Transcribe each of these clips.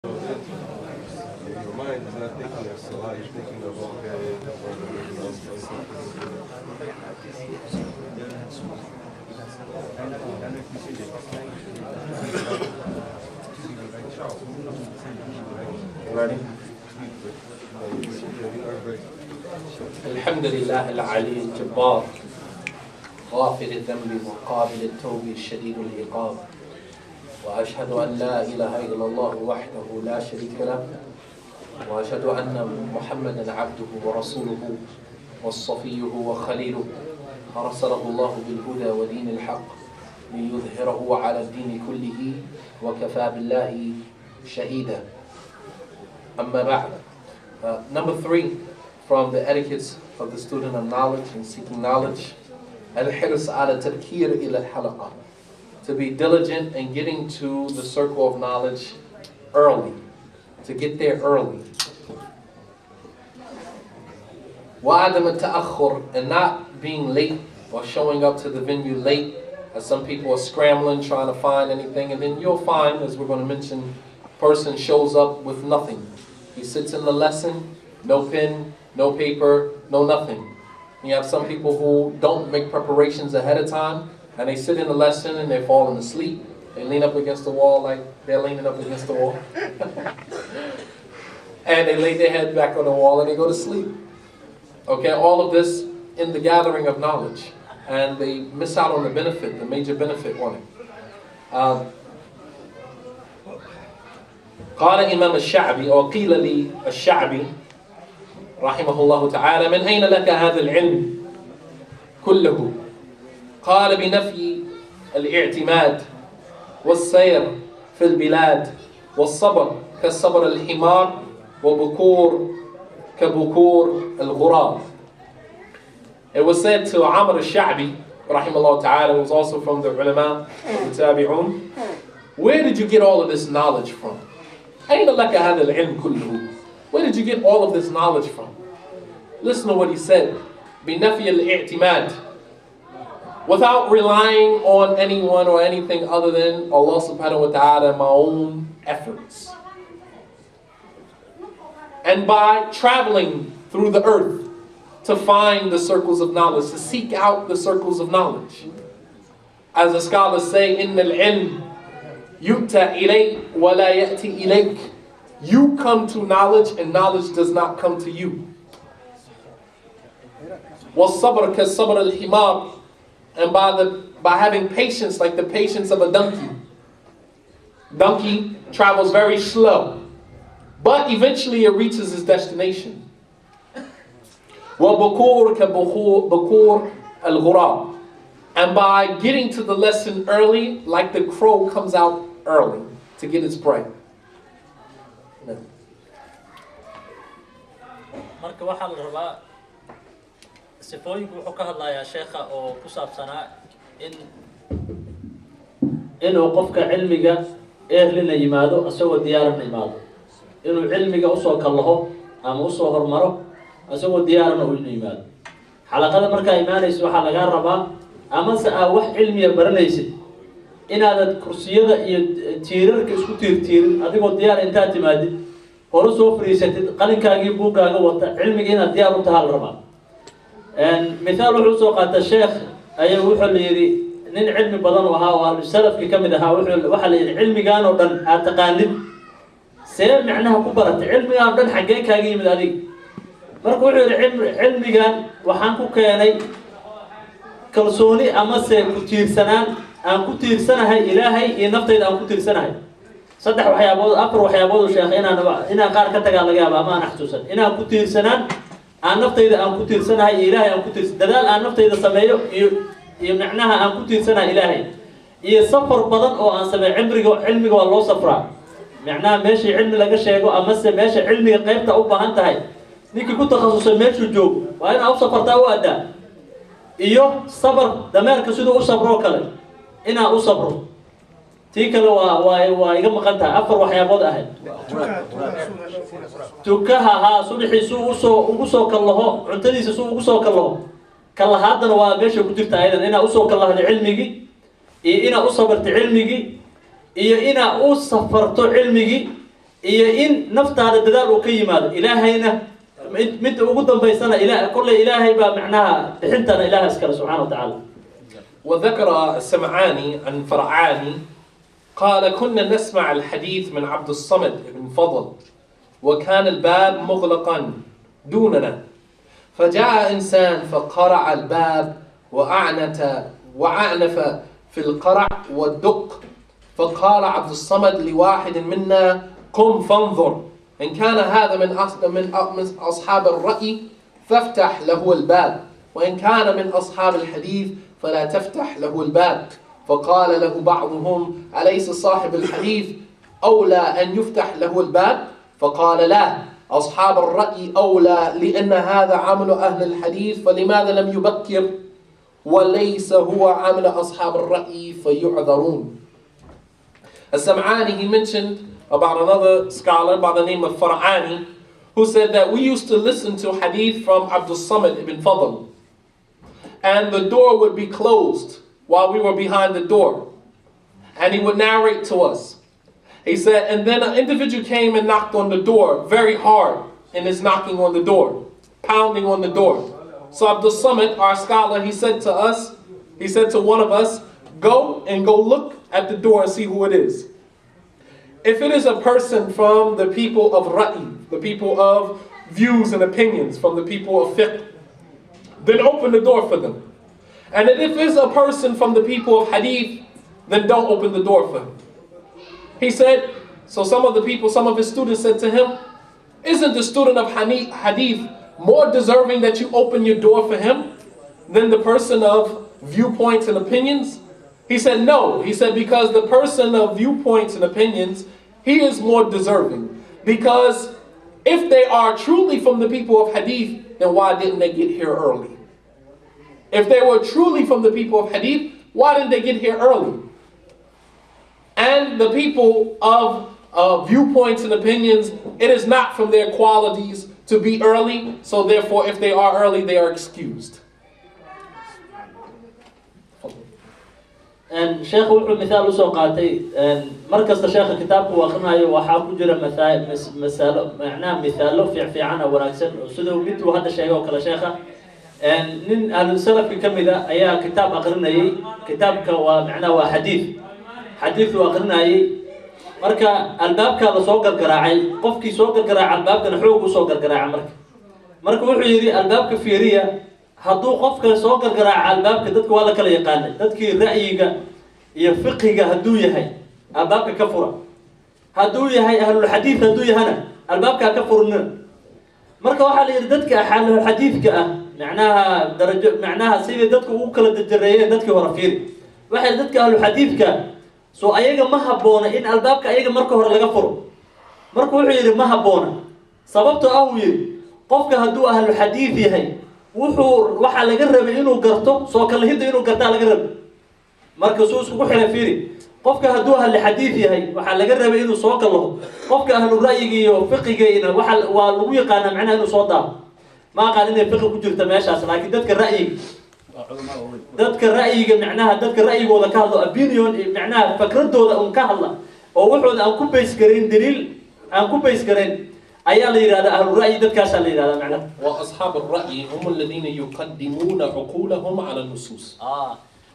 Your mind is not thinking of Salah, you're thinking of Ready? الحمد لله العلي الجبار غافر الذنب وقابل التوب الشديد العقاب وأشهد أن لا إله إلا الله وحده لا شريك له وأشهد أن محمدا عبده ورسوله وصفيه وخليله أرسله الله بالهدى ودين الحق ليظهره على الدين كله وكفى بالله شهيدا. أما بعد. Number 3 from the etiquettes of the student of knowledge and seeking knowledge, al-hirs ala tadkir ila al-halaqa, to be diligent in getting to the circle of knowledge early, to get there early. وعدم التأخر, and not being late or showing up to the venue late, as some people are scrambling trying to find anything, and then you'll find, as we're going to mention, a person shows up with nothing. He sits in the lesson, no pen, no paper, no nothing. You have some people who don't make preparations ahead of time, and they sit in the lesson and they're falling asleep. They lean up against the wall like they're leaning up against the wall. And they lay their head back on the wall and they go to sleep. Okay, all of this in the gathering of knowledge. And they miss out on the benefit, the major benefit on it. قال إمام الشعبي أو قيل لي الشعبي رحمه الله تعالى من أين لك هذا العلم كله؟ قال بنفي الاعتماد والسير في البلاد والصبر كالصبر الحمار وبكور كبكور الغراب. It was said to Amr al-Sha'bi rahimahullah ta'ala, who was also from the ulama, the tabi'un, where did you get all of this knowledge from? أين لك هذا العلم كله? Where did you get all of this knowledge from? Listen to what he said. بنفي الاعتماد, without relying on anyone or anything other than Allah subhanahu wa ta'ala, my own efforts. And by traveling through the earth to find the circles of knowledge, to seek out the circles of knowledge. As the scholars say, إن العلم يؤتى إليك ولا يأتي إليك. You come to knowledge and knowledge does not come to you. وَالصَّبْرَ كَالصَّبْرَ الْحِمَارِ, and by having patience like the patience of a donkey. Donkey travels very slow, but eventually it reaches its destination. وَبُكُورَ كَبُكُورَ الْغُرَابِ, and by getting to the lesson early, like the crow comes out early to get its prey. marka waxaa la rabaa sifooyinku wuxuu ka hadlayaa sheekha oo ku saabsanaa inuu qofka cilmiga ehlina yimaado asagoo diyaarana yimaado, inuu cilmiga usoo kallaho ama usoo hormaro asagoo diyaarana uu yimaado. xalaqada markaa imaanaysa waxaa lagaa rabaa amase wax cilmiya baranaysid inaadad kursiyada iyo tiirarka isku tiirtiirin, adigoo diyaar intaad timaadid hore soo fariisatid qalinkaagii buuggaaga wata, cilmiga inaad diyaar u tahaa la rabaa. mithaal wuxuu soo qaata sheekh ayaa wuxuu la yidhi nin cilmi badan u ahaa oo salafkii ka mid ahaa, waxaa la yidhi cilmigaan oo dhan aad taqaanid see micnaha ku baratay, cilmigaan oo dhan xaggee kaaga yimid adig? marka wuxuu yidhi cilmigan waxaan ku keenay kalsooni amase ku tiirsanaan, aan ku tiirsanahay ilaahay iyo naftayda aan ku tiirsanahay. saddex waxyaabood, afar waxyaabood uu sheekhay inaan qaar ka tagaa laga yaaba ama aan xasuusan. inaan ku tiirsanaan, aan naftayda aan ku tiirsanahay iyo ilaahay aan ku tiirsan, dadaal aan naftayda sameeyo iyo macnaha aan ku tiirsanahay ilaahay, iyo safar badan oo aan sameeyo. cilmiga waa loo safraa, macnaha meeshii cilmi laga sheego amase meesha cilmiga qaybta u baahan tahay ninkii ku takhasusay meeshuu joogo waa inaa u safartaa u adaa. iyo sabar, dameerka siduu u sabroo kale inaa u sabro. tii kale waa iga maqan tahay, afar waxyaabood ahayd. tukaha haa subaxii suu ugu soo kallaho, cuntadiisa suu ugu soo kallaho, kallahaadana waa meesha ku jirta aydan inaa usoo kallahdo cilmigii, iyo inaa u sabarto cilmigii, iyo inaa u safarto cilmigii, iyo in naftaada dadaal uu ka yimaado ilaahayna mid ugu dambaysana كل إلهي بمعناها بحنتنا إله أسكر سبحانه وتعالى. وذكر السمعاني عن فرعاني قال كنا نسمع الحديث من عبد الصمد بن فضل وكان الباب مغلقا دوننا فجاء إنسان فقرع الباب وأعنف في القرع والدق فقال عبد الصمد لواحد منا قم فانظر إن كان هذا من أصحاب الرأي فافتح له الباب وإن كان من أصحاب الحديث فلا تفتح له الباب فقال له بعضهم أليس صاحب الحديث أولى أن يفتح له الباب فقال لا أصحاب الرأي أولى لأن هذا عمل أهل الحديث فلماذا لم يبكر وليس هو عمل أصحاب الرأي فيعذرون. As-Sam'ani, he mentioned about another scholar by the name of Far'ani who said that we used to listen to hadith from Abdul Samad ibn Fadl and the door would be closed while we were behind the door and he would narrate to us. He said, and then an individual came and knocked on the door very hard in his knocking on the door, pounding on the door. So Abdul Samad, our scholar, he said to us, he said to one of us, go look at the door and see who it is. If it is a person from the people of Ra'i, the people of views and opinions, from the people of fiqh, then open the door for them. And if it's a person from the people of hadith, then don't open the door for him. He said, so some of his students said to him, isn't the student of hadith more deserving that you open your door for him than the person of viewpoints and opinions? He said, no. He said, because the person of viewpoints and opinions, he is more deserving. Because if they are truly from the people of hadith, then why didn't they get here early? If they were truly from the people of hadith, why didn't they get here early? And the people of viewpoints and opinions, it is not from their qualities to be early. So therefore, if they are early, they are excused. الشيخ وحول مثال وسو قاتي مركز الشيخ كتابه واخرناyo waxa ku jira masalo macna misaalo fiican oo wanaagsan sida uu mid hadda sheegay oo kala sheekha nin ahlu salaf kamida ayaa kitaab aqrinayay kitaabka waa macna waa hadith uu aqrinayay marka albaabka la soo gargaraacay qofkii soo gargaraacay albaabkana xoog u soo gargaraacay marka wuxuu yiri albaabka fiiriya hadduu qofka soo gargaraaca albaabka dadka waa la kala yaqaan dadkii ra'yiga iyo fiqiga hadduu yahay albaabka ka fura hadduu yahay ahlul hadith hadduu yahana albaabka ka furna marka waxa la yiri dadka ahlul hadithka ah macnaha darajo macnaha sidii dadku ugu kala dajareeyeen dadkii hore fiiri waxa dadka ahlul hadithka soo ayaga ma haboona in albaabka ayaga marka hore laga furo marka wuxuu yiri ma haboona sababtoo ah uu yiri qofka hadduu ahlul hadith yahay waxa laga rabay inuu garto soo kala hidda inuu gartaa laga rabay marka soo isku xilay fiiri qofka hadduu hal hadith yahay waxa laga rabay inuu soo kalo qofka ahlu ra'yiga iyo fiqiga waxa waa lagu yaqaan macna inuu soo daabo ma qaan inay fiqi ku jirto meeshaas laakiin dadka ra'yiga macnaha dadka ra'yigooda ka hadlo opinion macnaha fikradooda ka hadla oo wuxuu aan ku base gareyn daliil aan ku base gareyn أيها اللي يراد أهل الرأي دكاش اللي يراد معنا وأصحاب الرأي هم الذين يقدمون عقولهم على النصوص.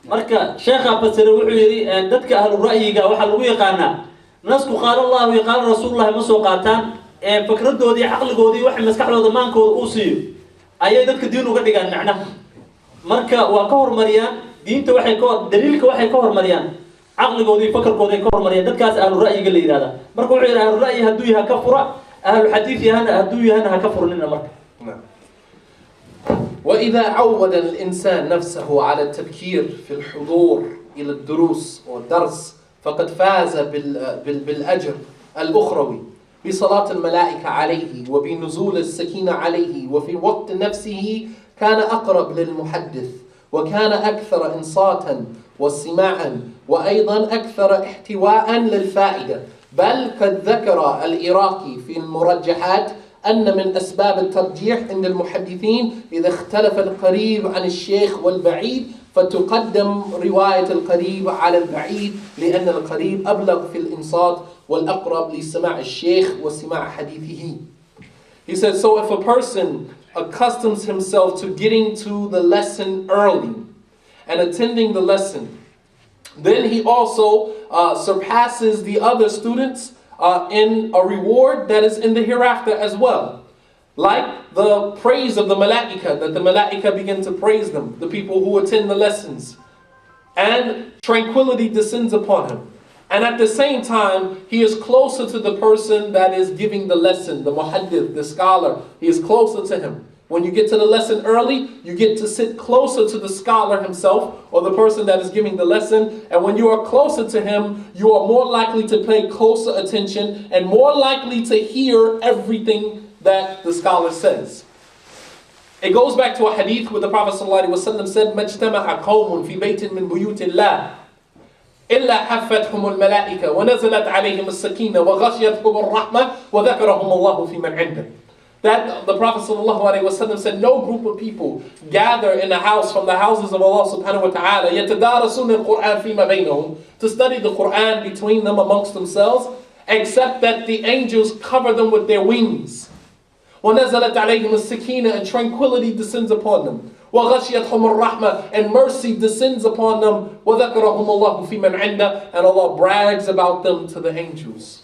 مركا شيخ أبتسر وحيري دتك أهل الرأي جا وحلو يقانا ناس قال الله ويقال رسول الله مسوقاتان فكرت جودي عقل جودي واحد مسكح له ضمان كود أوصي أيها دتك دينه قد يقال معنا مركا وكور مريان دين توحي كور دليلك وحي كور مريان عقل جودي فكر جودي كور مريان دتكاس أهل الرأي اللي يراد مركا وحير أهل الرأي هدويها كفرة أهل الحديث هدويها كفر لنا مركا. نعم. وإذا عود الإنسان نفسه على التبكير في الحضور إلى الدروس والدرس فقد فاز بالأجر الأخروي بصلاة الملائكة عليه وبنزول السكينة عليه وفي وقت نفسه كان أقرب للمحدث وكان أكثر إنصاتا واستماعا وأيضا أكثر احتواء للفائدة بل قد ذكر العراقي في المرجحات أن من أسباب الترجيح عند المحدثين إذا اختلف القريب عن الشيخ والبعيد فتقدم رواية القريب على البعيد لأن القريب أبلغ في الإنصات والأقرب لسماع الشيخ وسماع حديثه. He said, so if a person accustoms himself to getting to the lesson early and attending the lesson, then he also surpasses the other students in a reward that is in the hereafter as well. Like the praise of the malaika, that the malaika begin to praise them, the people who attend the lessons. And tranquility descends upon him. And at the same time, he is closer to the person that is giving the lesson, the muhaddith, the scholar. He is closer to him. When you get to the lesson early, you get to sit closer to the scholar himself or the person that is giving the lesson. And when you are closer to him, you are more likely to pay closer attention and more likely to hear everything that the scholar says. It goes back to a hadith where the Prophet ﷺ said, مَجْتَمَعَ قَوْمٌ فِي بَيْتٍ مِّن بُيُوتِ اللَّهِ إِلَّا حَفَّتْهُمُ الْمَلَائِكَةُ وَنَزَلَتْ عَلَيْهِمُ السَّكِينَةُ وَغَشِيَتْهُمُ الرَّحْمَةُ وَذَكَرَهُمُ اللَّهُ فِي مَنْ عِنْدَهُ. That the Prophet ﷺ said, no group of people gather in a house from the houses of Allah subhanahu wa ta'ala يَتَدَارَسُونَ الْقُرْآنَ فِيمَا بَيْنَهُم, to study the Qur'an between them amongst themselves, except that the angels cover them with their wings. وَنَزَلَتْ عَلَيْهِمُ السَّكِينَةُ, and tranquility descends upon them. وَغَشِيَتْهُمُ الرَّحْمَةُ, and mercy descends upon them. وَذَكَرَهُمُ اللَّهُ فِي مَنْ عِنْدَهُ, and Allah brags about them to the angels.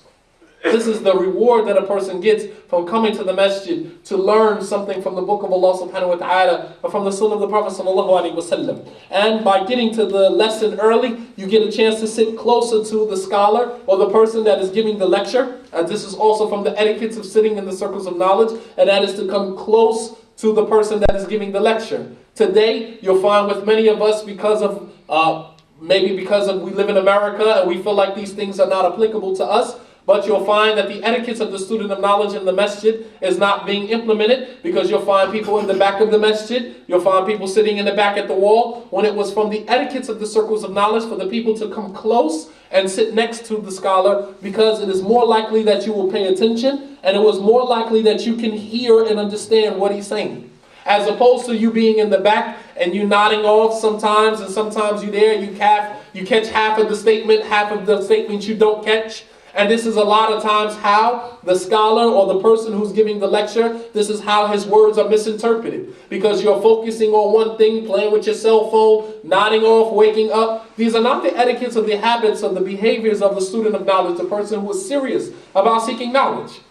This is the reward that a person gets from coming to the masjid to learn something from the book of Allah subhanahu wa ta'ala or from the sunnah of the Prophet sallallahu alaihi wasallam. And by getting to the lesson early, you get a chance to sit closer to the scholar or the person that is giving the lecture. And this is also from the etiquettes of sitting in the circles of knowledge, and that is to come close to the person that is giving the lecture. Today, you'll find with many of us, because of we live in America and we feel like these things are not applicable to us, but you'll find that the etiquettes of the student of knowledge in the masjid is not being implemented, because you'll find people in the back of the masjid, you'll find people sitting in the back at the wall, when it was from the etiquettes of the circles of knowledge for the people to come close and sit next to the scholar, because it is more likely that you will pay attention, and it was more likely that you can hear and understand what he's saying. As opposed to you being in the back and you nodding off sometimes, and sometimes you there, you catch half of the statement, half of the statement you don't catch. And this is a lot of times how the scholar or the person who's giving the lecture, this is how his words are misinterpreted. Because you're focusing on one thing, playing with your cell phone, nodding off, waking up. These are not the etiquettes of the habits of the behaviors of the student of knowledge, the person who is serious about seeking knowledge.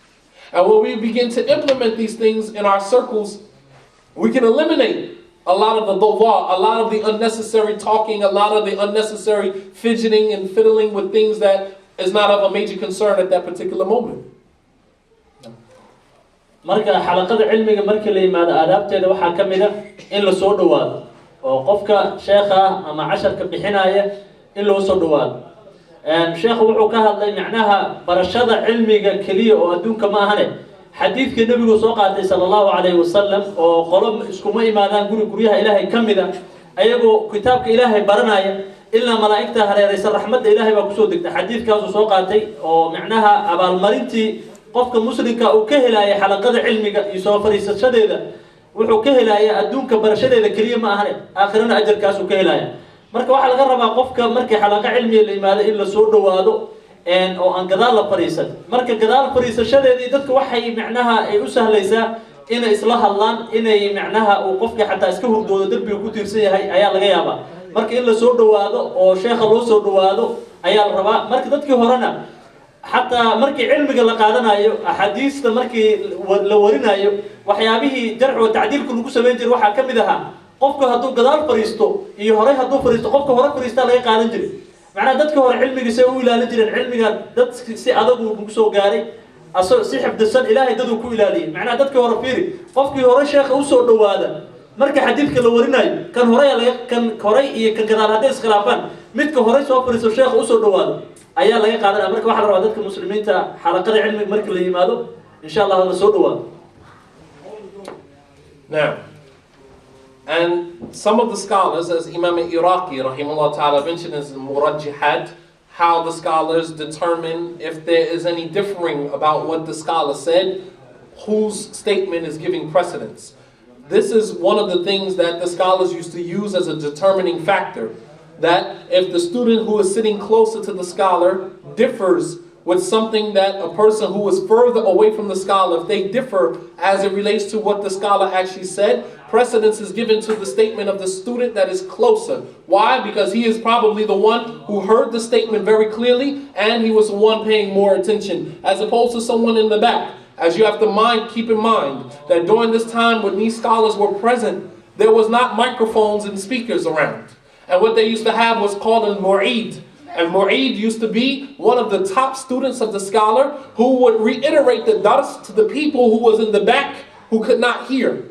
And when we begin to implement these things in our circles, we can eliminate a lot of the dawah, a lot of the unnecessary talking, a lot of the unnecessary fidgeting and fiddling with things that is not of a major concern at that particular moment. marka xalaqada cilmiga markii la yimaado aadaabteeda waxaa ka mid ah in la soo dhawaado oo qofka sheekha ama casharka bixinaya in loo soo dhawaado sheekhu wuxuu ka hadlay macnaha barashada cilmiga kaliya oo adduunka ma ahane xadiidka nabigu soo qaatay sallallahu alayhi wasallam oo qolo iskuma imaadaan guryaha ilaahay kamida ayagoo kitaabka ilaahay baranaya ilaa malaa'igta hareeraysan raxmadda ilaahay baa ku soo degtay xadiidkaas soo qaatay oo macnaha abaalmarintii qofka muslimka uu ka helaya xalaqada cilmiga iyo soo fariisashadeeda wuxuu ka helaya adduunka barashadeeda kaliya ma ahane aakhirana ajarkaas uu ka helaya marka waxa laga rabaa qofka markii xalaqa cilmiga la yimaado in la soo dhawaado oo aan gadaal la fariisan marka gadaal fariisashadeedii dadku waxay macnaha ay u sahlaysaa inay isla hadlaan inay macnaha uu qofka xataa iska hurdoodo darbiga ku tiirsan yahay ayaa laga yaabaa marka in la soo dhawaado oo sheekha loo soo dhawaado ayaa la rabaa marka dadkii horena xataa markii cilmiga la qaadanayo axaadiista markii la warinayo waxyaabihii jarx oo tacdiilku lagu sameyn jiray waxaa ka mid ahaa qofku hadduu gadaal fariisto iyo hore hadduu fariisto qofka hore fariistaa laga qaadan jiray macnaha dadkii hore cilmigiisa u ilaalin jireen cilmiga dad si adag uu ugu soo gaaray asoo si xifdisan ilaahay dad uu ku ilaaliyay macnaha dadkii hore fiiri qofkii hore sheekha u soo dhawaada marka xadiidka la warinayo kan hore iyo kan gadaal hadday iskhilaafaan midka hore soo fariisto sheekha u soo dhawaado ayaa laga qaadanaya marka waxa la rabaa dadka muslimiinta xalaqada cilmiga markii la yimaado insha Allah la soo dhawaado. Now, and some of the scholars, as Imam Iraqi rahimahullah ta'ala mentioned in Murajjihat, how the scholars determine if there is any differing about what the scholar said, whose statement is giving precedence. This is one of the things that the scholars used to use as a determining factor. That if the student who is sitting closer to the scholar differs with something that a person who is further away from the scholar, if they differ as it relates to what the scholar actually said, precedence is given to the statement of the student that is closer. Why? Because he is probably the one who heard the statement very clearly, and he was the one paying more attention, as opposed to someone in the back. As you have to keep in mind that during this time when these scholars were present, there was not microphones and speakers around. And what they used to have was called a mu'id. And mu'id used to be one of the top students of the scholar who would reiterate the dars to the people who was in the back who could not hear.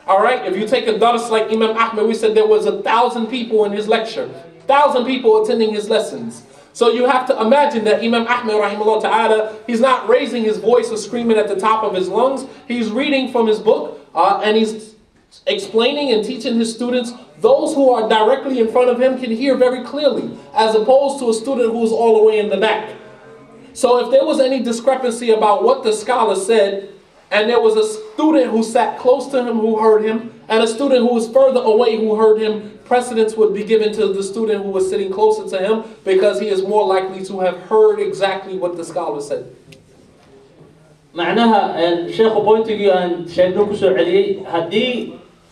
Alright, if you take a dars like Imam Ahmed, we said there was 1,000 people in his lecture. 1,000 people attending his lessons. So you have to imagine that Imam Ahmed rahimahullah ta'ala, he's not raising his voice or screaming at the top of his lungs. He's reading from his book and he's explaining and teaching his students. Those who are directly in front of him can hear very clearly, as opposed to a student who's all the way in the back. So if there was any discrepancy about what the scholar said, and there was a student who sat close to him who heard him, and a student who was further away who heard him, precedence would be given to the student who was sitting closer to him, because he is more likely to have heard exactly what the scholar said. معناها الشيخ بوينتي أن شايفين كسر عليه هدي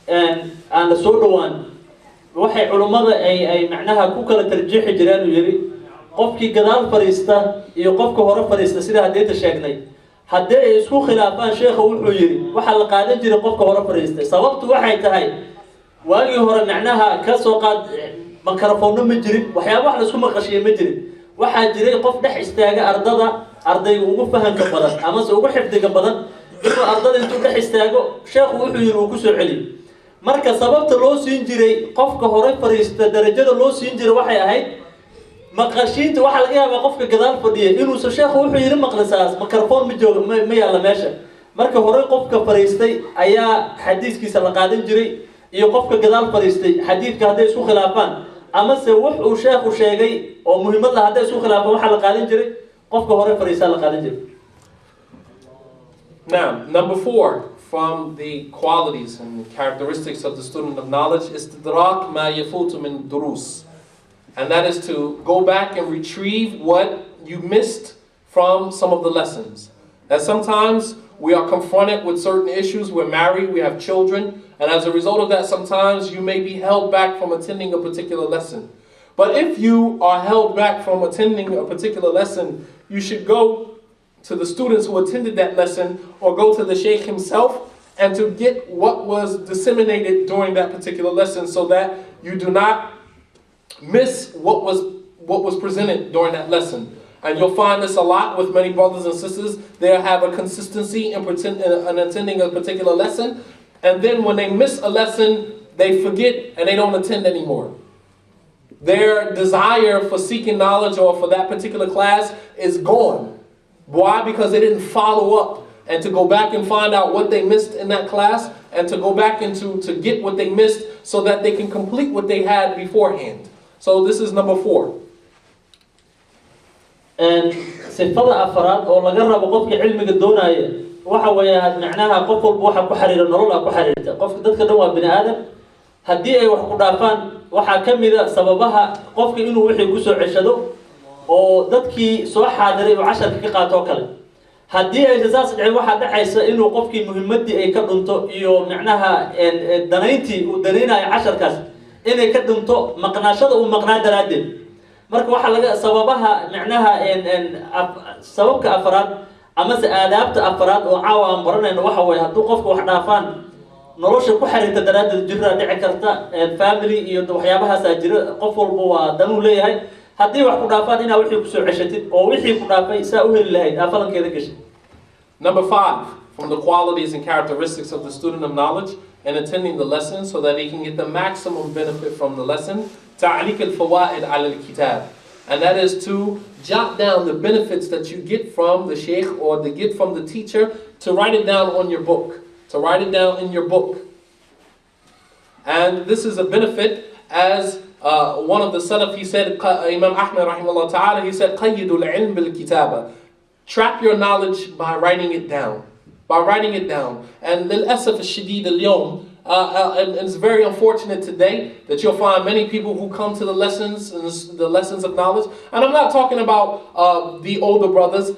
أن السودوان waxay culimada ay macnaha ku kala tarjiixi jireen uu yiri qofkii gadaal fariista iyo qofka hore fariista sida hadeeta sheegnay hadii ay isku khilaafaan sheekhu wuxuu yiri waxa la qaadan jiray qofka hore fariista sababtu waxay tahay waagii hore macnaha ka soo qaad mikrofoono ma jirin waxyaabo wax la isku maqashiyo ma jirin waxa jiray qof dhex istaaga ardayga ugu fahanka badan ama ugu xifdiga badan inuu ardayda intuu dhex istaago sheekhu wuxuu yiri uu ku soo celiyo marka sababta loo siin jiray qofka hore fariista darajada loo siin jiray waxay ahayd maqashiinta waxa laga yaabaa qofka gadaal fadhiya inuu sheekhu wuxuu yiri maqlasaas mikrofon ma joogo ma yaala meesha marka hore qofka fariistay ayaa xadiiskiisa la qaadan jiray iyo qofka gadaal fariistay xadiidka haday isku khilaafaan ama se wuxuu sheekhu sheegay oo muhiimad la haday isku khilaafaan waxa la qaadan jiray qofka hore fariista la qaadan jiray. Now, number 4 from the qualities and characteristics of the student of knowledge is istidrak ma yafutu min durus. And that is to go back and retrieve what you missed from some of the lessons. That sometimes we are confronted with certain issues, we're married, we have children, and as a result of that sometimes you may be held back from attending a particular lesson. But if you are held back from attending a particular lesson, you should go to the students who attended that lesson or go to the sheikh himself and to get what was disseminated during that particular lesson so that you do not miss what was presented during that lesson. And you'll find this a lot with many brothers and sisters. They have a consistency in attending a particular lesson, and then when they miss a lesson, they forget and they don't attend anymore. Their desire for seeking knowledge or for that particular class is gone. Why? Because they didn't follow up and to go back and find out what they missed in that class and to go back into to get what they missed so that they can complete what they had beforehand. So this is number 4. sifada afraad oo laga rabo qofka cilmiga doonaya waxa weeyaan macnaha qof walba waxa ku xiriir nolol ku xiriirta qofka dadka dhan waa bini aadam hadii ay wax ku dhaafaan waxa kamida sababaha qofka inuu wixii ku soo ceshado oo dadkii soo xaadiray oo casharka ka qaato kale hadii ay jazaas dhicin waxa dhacaysa inuu qofkii muhiimadii ay ka dhunto iyo macnaha danayntii uu danaynayo casharkaas inay ka dhunto maqnaashada uu maqnaa daraadeed marka waxa laga sababaha macnaha sababka afraad ama aadaabta afraad oo caawan baranayno waxa way haduu qofku wax dhaafaan nolosha ku xiriirta daraadeed jirra dhici karta family iyo waxyaabahaas jira qof walba waa dan u leeyahay hadii wax ku dhaafaan ina wixii ku soo ceshatid oo wixii ku dhaafay saa u heli lahayd afalankeeda gashay. Number 5 from the qualities and characteristics of the student of knowledge and attending the lesson so that he can get the maximum benefit from the lesson, ta'liq al-fawaid ala al-kitab. And that is to jot down the benefits that you get from the sheikh or to get from the teacher, to write it down on your book, to write it down in your book. And this is a benefit as one of the Salaf, he said, Imam Ahmed rahimahullah ta'ala, he said, qayyidul ilm bil kitaba. Trap your knowledge by writing it down. By writing it down. And للأسف الشديد اليوم and it's very unfortunate today that you'll find many people who come to the lessons and the lessons of knowledge. And I'm not talking about the older brothers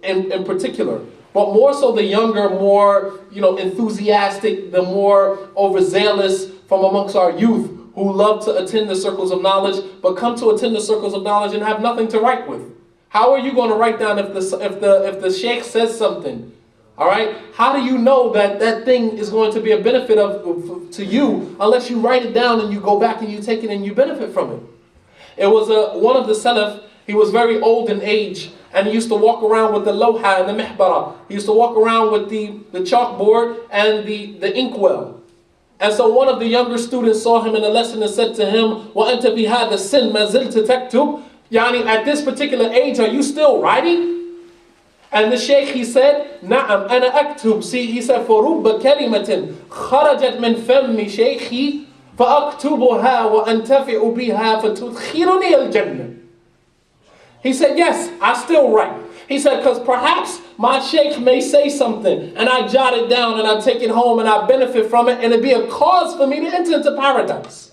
in particular, but more so the younger, more enthusiastic, the more overzealous from amongst our youth who love to attend the circles of knowledge, but come to attend the circles of knowledge and have nothing to write with. How are you going to write down if the sheikh says something? All right. How do you know that that thing is going to be a benefit to you unless you write it down and you go back and you take it and you benefit from it? It was one of the Salaf. He was very old in age, and he used to walk around with the lawha and the mihbara. He used to walk around with the chalkboard and the inkwell. And so one of the younger students saw him in a lesson and said to him, وَأَنْتَ فِي هَذَا السِّنْ مَا زِلْتَ تَكْتُبْ, Yani, at this particular age, are you still writing? And the sheikh, he said, نعم أنا أكتب. See, he said, فَرُبَّ كَلِمَةٍ خَرَجَتْ مِنْ فَمِّ شَيْخِي فَأَكْتُبُهَا وَأَنْتَفِعُ بِهَا فَتُدْخِلُنِي الْجَنَّةِ. He said, yes, I still write. He said, because perhaps my sheikh may say something and I jot it down and I take it home and I benefit from it and it'd be a cause for me to enter into paradise.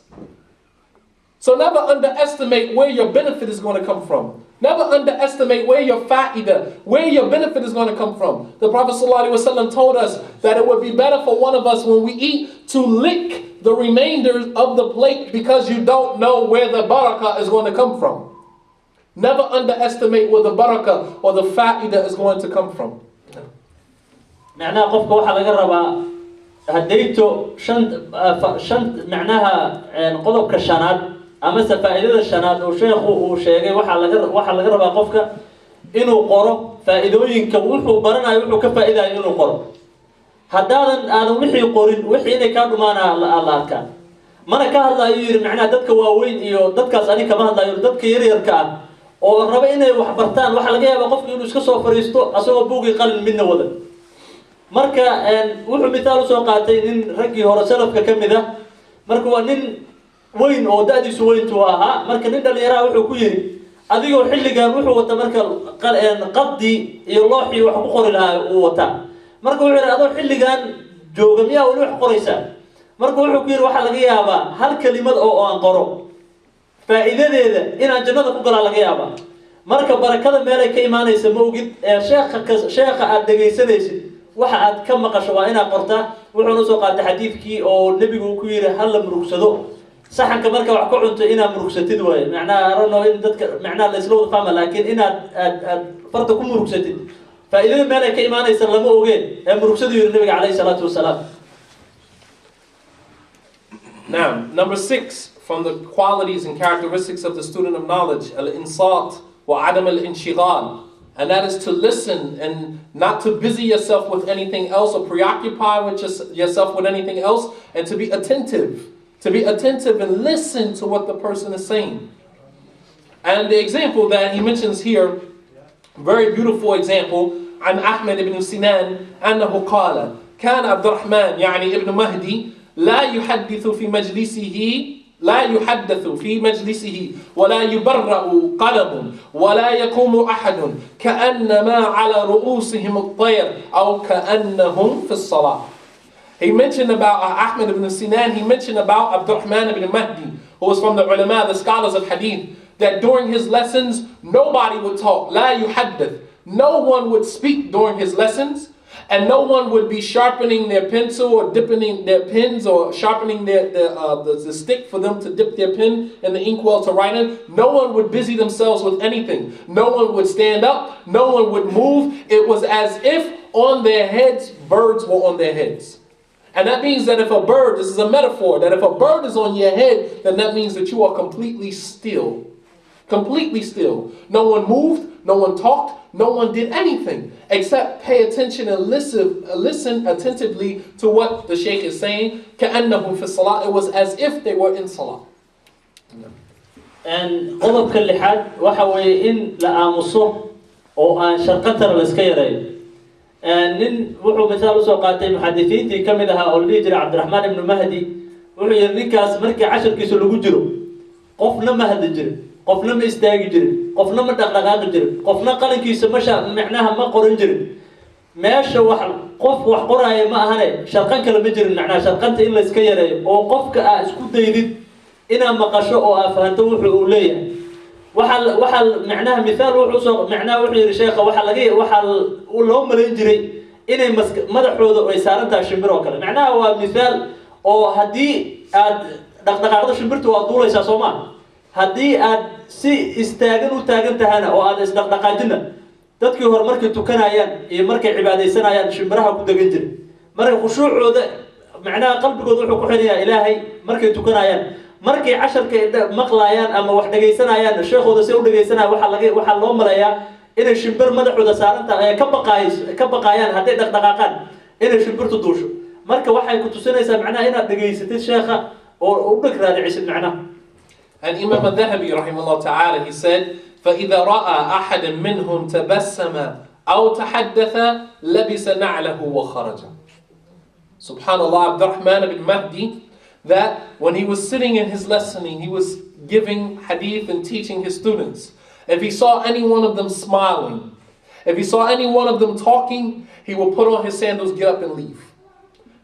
So never underestimate where your benefit is going to come from. Never underestimate where your fa'idah, where your benefit is going to come from. The Prophet ﷺ told us that it would be better for one of us when we eat to lick the remainders of the plate because you don't know where the barakah is going to come from. Never underestimate where the barakah or the fa'idah is going to come from. معناها قفك واحد لقربها هديته شنت معناها قضب كشنات أما فائدة الشنات وشيخ واحد لقربها قفك إنه قرب فائدوين كوح وبرنا يوحو كفائدة إنه قرب هدانا أنا وحي قرن وحي إني كانوا معنا الله كان ما أنا كهذا يير معناه دتك واوين إيو دتك أصلي كمان هذا يير دتك يركان oo raba inay wax bartaan waxa laga yaabaa qofku inuu iska soo fariisto asagoo buugi qalin midna wada marka wuxuu midaal soo qaatay in raggii hore salafka kamid ah marka waa nin weyn oo daadiisu weyntu ahaa marka nin dhalinyaro wuxuu ku yiri adigoo xilligan wuxuu wata marka qaddi iyo looxi wax ku qori lahaa uu wata marka wuxuu yiri adoo xilligan jooga miyaa uu wax qoraysaa marka wuxuu ku yiri waxa laga yaabaa hal kalimad oo aan qoro faa'iidadeeda inaan jannada ku galaa laga yaabaa marka barakada meel ay ka imaanaysa ma ogid sheekha aad dhageysanaysid waxa aad ka maqasho waa inaad qortaa wuxuu soo qaatay xadiidkii oo nabigu ku yiri hal la murugsado saxanka marka wax ku cunto inaad murugsatid way macnaa arano in dadka macnaa la isla wada fahma laakiin inaad farta ku murugsatid faa'iidada meel ay ka imaanaysa lama ogeen ee murugsadu yiri nabiga kaleey salaatu wasalaam. Now, number 6 from the qualities and characteristics of the student of knowledge, al-insat wa adam al-inshighal, and that is to listen and not to busy yourself with anything else or preoccupy with yourself with anything else, and to be attentive and listen to what the person is saying. And the example that he mentions here, very beautiful example, عن أحمد بن سنان أنه قال كان عبد الرحمن يعني ابن مهدي لا يحدث في مجلسه ولا يبرأ قلم ولا يقوم أحد كأنما على رؤوسهم الطير أو كأنهم في الصلاة. He mentioned about Ahmad ibn Sinan, he mentioned about Abdurrahman ibn Mahdi, who was from the ulama, the scholars of hadith, that during his lessons, nobody would talk. لا يحدث. No one would speak during his lessons. And no one would be sharpening their pencil or dipping their pens or sharpening the stick for them to dip their pen in the inkwell to write in. No one would busy themselves with anything. No one would stand up. No one would move. It was as if on their heads, birds were on their heads. And that means that if a bird, this is a metaphor, that if a bird is on your head, then that means that you are completely still. Completely still. No one moved. No one talked. No one did anything except pay attention and listen attentively to what the Shaykh is saying. كأنهم في الصلاة. It was as if they were in salah. And قضب كل حد وحوي إن لآمصه أو أن شرقتر الاسكيري. نن وحو مثال سوقاتي محدثين تي كم إذا هؤلاء جرى عبد الرحمن بن مهدي وحو يرنيكاس مركي 10 كيسو لوجرو قفنا مهد جري قفنا ما استاجي جري قفنا ما دقدقاق جري قفنا قلن كيسو مشى معناها ما قرن جري meesha wax qof wax qoraayo ma ahane sharqan kale ma jirin macnaha sharqanta in la iska yareeyo oo qofka aad isku daydid inaad maqasho oo aad fahanto wuxuu uu leeyahay waxa macnaha misaal wuxuu soo macnaha wuxuu yiri sheekha waxa loo maleyn jiray inay madaxooda ay saaran tahay shimbir oo kale macnaha waa misaal oo haddii aad dhaqdhaqaaqdo shimbirtu waa duulaysaa Soomaa haddii aad si istaagan u taagan tahana oo aad isdhaqdhaqaajina dadkii hore markay tukanayaan iyo markay cibaadeysanayaan shimbiraha ku dagan jiray markay khushuucooda macnaha qalbigooda wuxuu ku xiriyaa Ilaahay markay tukanayaan markay casharka maqlayaan ama wax dhageysanayaan sheekooda si u dhageysanayaan waxa loo maleeyaa inay shimbir madaxooda saaranta ay ka baqayaan haday dhaqdhaqaaqaan inay shimbirtu duusho marka waxay ku tusinaysaa macnaha inaad dhageysatid sheekha oo u dhigraadicisid macnaha. And Imam al-Dhahabi rahimahullah ta'ala, he said, فَإِذَا رَأَى أَحَدًا مِّنْهُمْ تَبَسَّمَ أَوْ تَحَدَّثَ لَبِسَ نَعْلَهُ وَخَرَجَ. Subhanallah, Abdurrahman ibn Mahdi, that when he was sitting in his lessoning, he was giving hadith and teaching his students. If he saw any one of them smiling, if he saw any one of them talking, he would put on his sandals, get up and leave.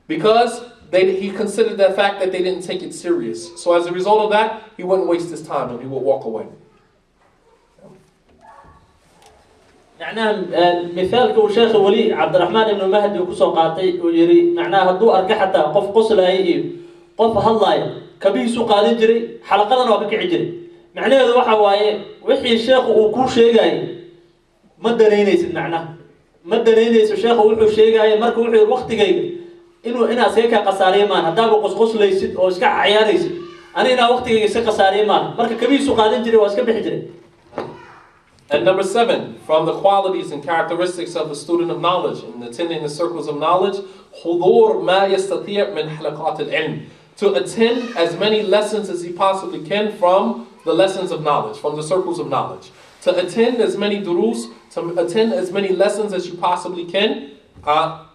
Because he considered the fact that they didn't take it serious. So as a result of that, he wouldn't waste his time and he would walk away. معناه مثال كوشيخ ولي عبد الرحمن بن مهدي وكسو قاطي ويري معناه هدو أرجع حتى قف قصل هاي قف هاللاي كبي سوق هذا جري حلقة وبك عجري معناه هذا واحد واي وحي الشيخ وكل شيء جاي ما دلينيس معناه ما دلينيس الشيخ وحي شيء جاي مركو وحي الوقت جاي إنه أنا سيكا قصاري مان هذا بقص ليست أو سكع عياريس أنا وقت جاي سيكا قصاري مان مركو كبي سوق هذا جري واسكع بحجري. And number 7, from the qualities and characteristics of a student of knowledge and attending the circles of knowledge, حضور ما يستطيع من حلقات العلم, to attend as many lessons as he possibly can from the lessons of knowledge, from the circles of knowledge. To attend as many durus, to attend as many lessons as you possibly can,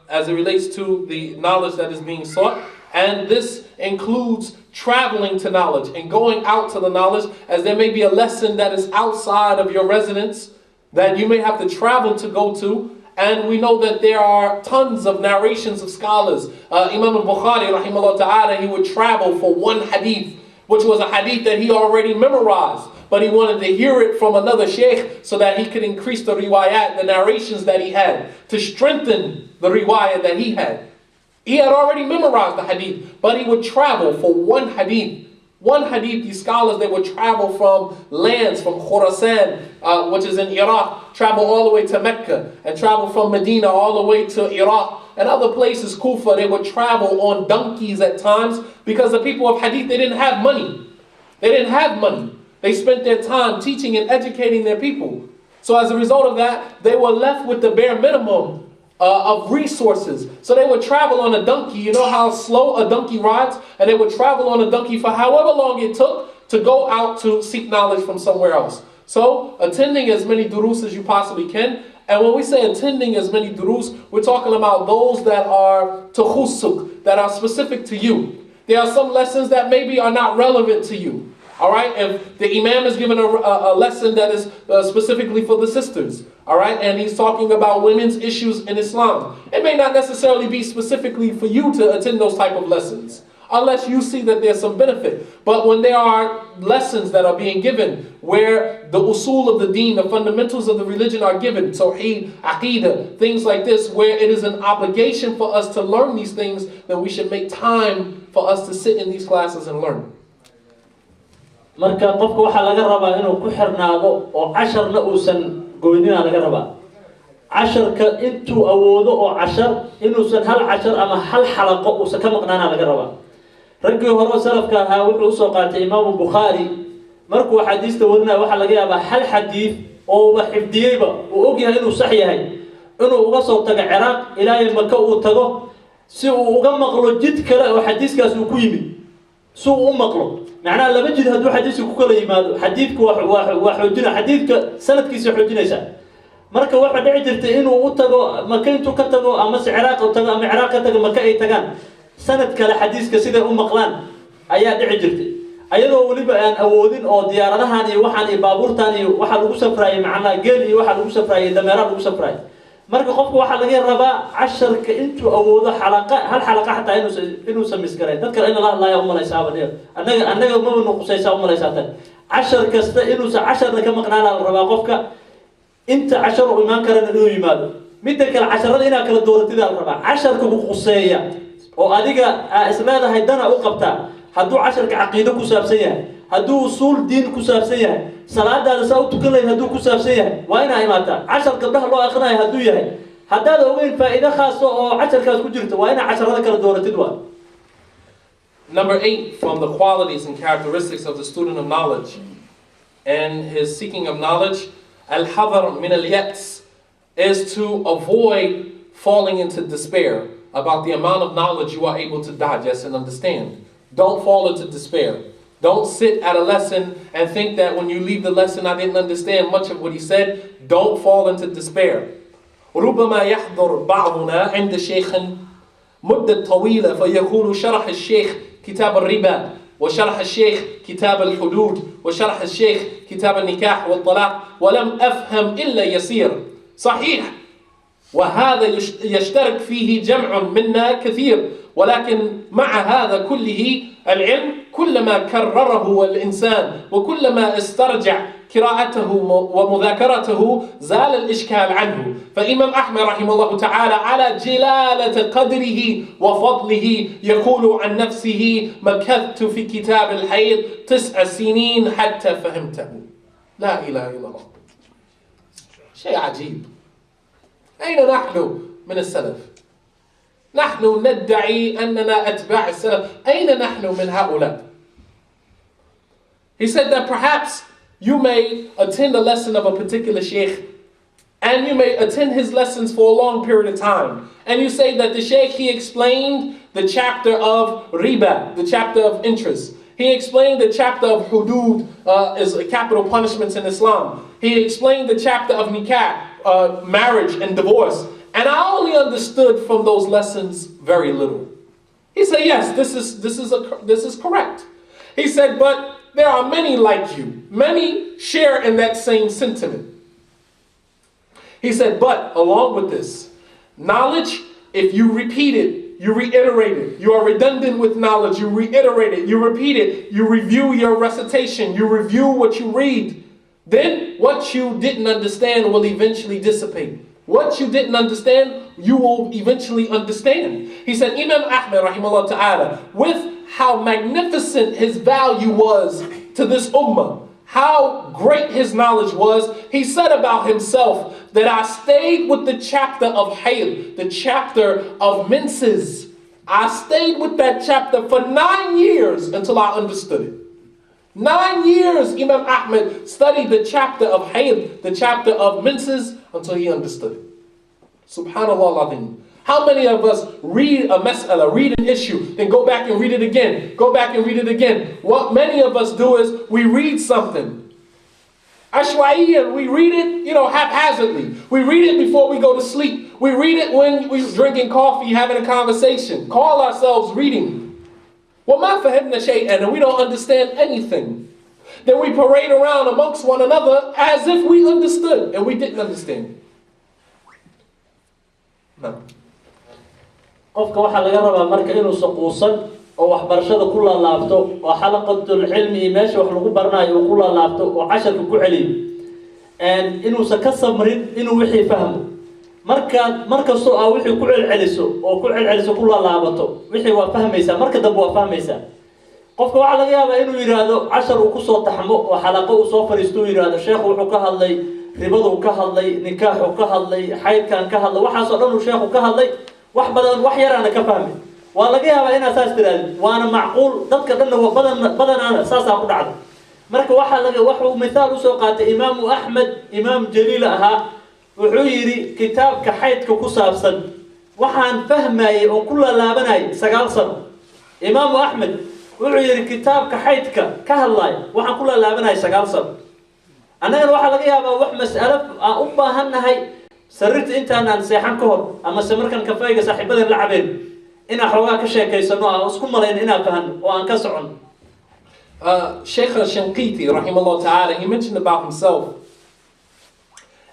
as it relates to the knowledge that is being sought. And this includes traveling to knowledge and going out to the knowledge, as there may be a lesson that is outside of your residence that you may have to travel to go to. And we know that there are tons of narrations of scholars. Imam al-Bukhari, rahimahullah ta'ala, he would travel for one hadith, which was a hadith that he already memorized, but he wanted to hear it from another sheikh so that he could increase the riwayat, the narrations that he had, to strengthen the riwayat that he had. He had already memorized the hadith, but he would travel for one hadith. One hadith, these scholars, they would travel from lands, from Khorasan, which is in Iraq, travel all the way to Mecca, and travel from Medina all the way to Iraq, and other places, Kufa. They would travel on donkeys at times, because the people of hadith, they didn't have money. They didn't have money. They spent their time teaching and educating their people. So as a result of that, they were left with the bare minimum of resources. So they would travel on a donkey. You know how slow a donkey rides? And they would travel on a donkey for however long it took to go out to seek knowledge from somewhere else. So attending as many durus as you possibly can. And when we say attending as many durus, we're talking about those that are tukhusuk, that are specific to you. There are some lessons that maybe are not relevant to you. All right, if the imam is given a lesson that is specifically for the sisters, all right, and he's talking about women's issues in Islam, it may not necessarily be specifically for you to attend those type of lessons, unless you see that there's some benefit. But when there are lessons that are being given where the usul of the deen, the fundamentals of the religion are given, tawheed, aqidah, things like this, where it is an obligation for us to learn these things, then we should make time for us to sit in these classes and learn. marka qofka waxa laga rabaa inuu ku xirnaado oo casharna uusan goynina laga rabaa casharka intuu awoodo oo cashar inuusan hal cashar ama hal xalaqo uusan ka maqnaana laga rabaa raggii hore salafka ahaa wuxuu soo qaatay Imam Bukhari markuu xadiista warina waxa laga yaabaa hal xadiis oo wax xifdiyayba oo og yahay inuu sax yahay inuu uga soo tago Iraq ilaa Makka uu tago si uu uga maqlo jid kale oo xadiiskaas uu ku yimid soo u maqlo معناه لما جد هدو حديث كوكلا يمادو حديثك وحوجنا حديثك سنة كيس حوجنا مركب واحد عجرت إنه وتجو مكان تكتجو أمس عراق وتجو أم عراق تجو مكان يتجان سنة كلا حديث كسيدة مقلان أياد عجرت أيضا ولبا أن أودين أو ديارنا هني وحني بابور تاني وحد وسفراي معنا جيلي وحد وسفراي دميران وسفراي marka qofku waxa laga rabaa casharka intuu awoodo hal xalaqa xataa inuu samiskaray dadka in la hadlayo u malaysaa badan anaga ma nuqsaysaa u malaysaa tan cashar kasta inuu casharna ka maqnaan la rabaa qofka inta cashar uu iman karana inuu yimaado midda kale casharada inaa kala dooratid la rabaa casharka ku quseeya oo adiga isleedahay dana u qabta hadduu casharka caqiido ku saabsan yahay hadduu usuul diin ku saabsan yahay salaadaada saa u tukan lahayd hadduu ku saabsan yahay waa inaa imaataa cashar gabdhaha loo aqrinayo hadduu yahay haddaad ogeyn faa'iido khaasa oo casharkaas ku jirto waa inaa casharada kala dooratid waa. Number 8, from the qualities and characteristics of the student of knowledge and his seeking of knowledge, al-hadar min al-yats, is to avoid falling into despair about the amount of knowledge you are able to digest and understand. Don't fall into despair. Don't sit at a lesson and think that when you leave the lesson I didn't understand much of what he said. Don't fall into despair. ربما يحضر بعضنا عند شيخ مدة طويلة فيقول شرح الشيخ كتاب الربا وشرح الشيخ كتاب الحدود وشرح الشيخ كتاب النكاح والطلاق ولم أفهم إلا يسير. صحيح، وهذا يشترك فيه جمع منا كثير، ولكن مع هذا كله العلم كلما كرره الإنسان وكلما استرجع قراءته ومذاكرته زال الإشكال عنه. فإمام أحمد رحمه الله تعالى على جلالة قدره وفضله يقول عن نفسه: مكثت في كتاب الحيض 9 سنين حتى فهمته. لا إله إلا الله. شيء عجيب. أين نحن من السلف؟ نحن ندعي أننا أتباع السلف. أين نحن من هؤلاء? He said that perhaps you may attend a lesson of a particular sheikh and you may attend his lessons for a long period of time. And you say that the sheikh, he explained the chapter of riba, the chapter of interest. He explained the chapter of hudud, is capital punishments in Islam. He explained the chapter of nikah, marriage and divorce. And I only understood from those lessons very little. He said, yes, this is correct. He said, but there are many like you. Many share in that same sentiment. He said, but along with this, knowledge, if you repeat it, you reiterate it, you are redundant with knowledge, you reiterate it, you repeat it, you review your recitation, you review what you read, then what you didn't understand will eventually dissipate. What you didn't understand, you will eventually understand. He said, Imam Ahmed rahimahullah ta'ala, with how magnificent his value was to this ummah, how great his knowledge was, he said about himself that I stayed with the chapter of hayd, the chapter of menses. I stayed with that chapter for 9 years until I understood it. 9 years Imam Ahmed studied the chapter of hayd, the chapter of menses, until he understood it. Subhanallah al-Azim. How many of us read a mas'ala, read an issue, then go back and read it again, go back and read it again? What many of us do is we read something ashwaiyan, we read it, haphazardly. We read it before we go to sleep. We read it when we're drinking coffee, having a conversation. Call ourselves reading. وَمَا فَهِمْنَا شَيْئًا, and we don't understand anything. Then we parade around amongst one another as if we understood, and we didn't understand. No. qofka waxa laga rabaa marka inuu saquusan oo waxbarashada ku laalaabto oo xalaqatul ilmi meesha wax lagu baranayo ku laalaabto oo casharka ku celiyo inuu ka samrin inuu wixii fahmo markastoo aa wixii ku celceliso ku laalaabato wixii waa fahmaysaa marka dambe waa fahmaysaa qofka waxa laga yaabaa inuu yiraahdo cashar uu ku soo taxmo oo xalaqo uu soo fariisto yiraahdo sheekhu wuxuu ka hadlay ribadu ka hadlay nikaaxu ka hadlay xaydkan ka hadlay waxa soo dhan uu sheekhu ka hadlay wax badan wax yar aan ka fahmin waa laga yaabaa in asaas tiraad waana macquul dadka dhan badan aan asaasa ku dhacdo marka wuxuu midaal u soo qaatay Imam Ahmed Imam Jalil aha wuxuu yiri kitaabka xaydka ku saabsan waxaan fahmayay oo ku laalaabanay 9 sano Imam Ahmed wuxuu yiri kitaabka xaydka ka hadlay waxaan ku laalaabanay 9 sano anagana waxa laga yaabaa wax mas'alo aan u baahanahay sarirta intaan aan seexan ka hor ama samarkan kafayga saaxiibadan la cabeen ina xoogaa ka sheekaysano aan isku malayn ina fahan oo aan ka socon. Sheikh Shanqiti rahimahullah ta'ala, he mentioned about himself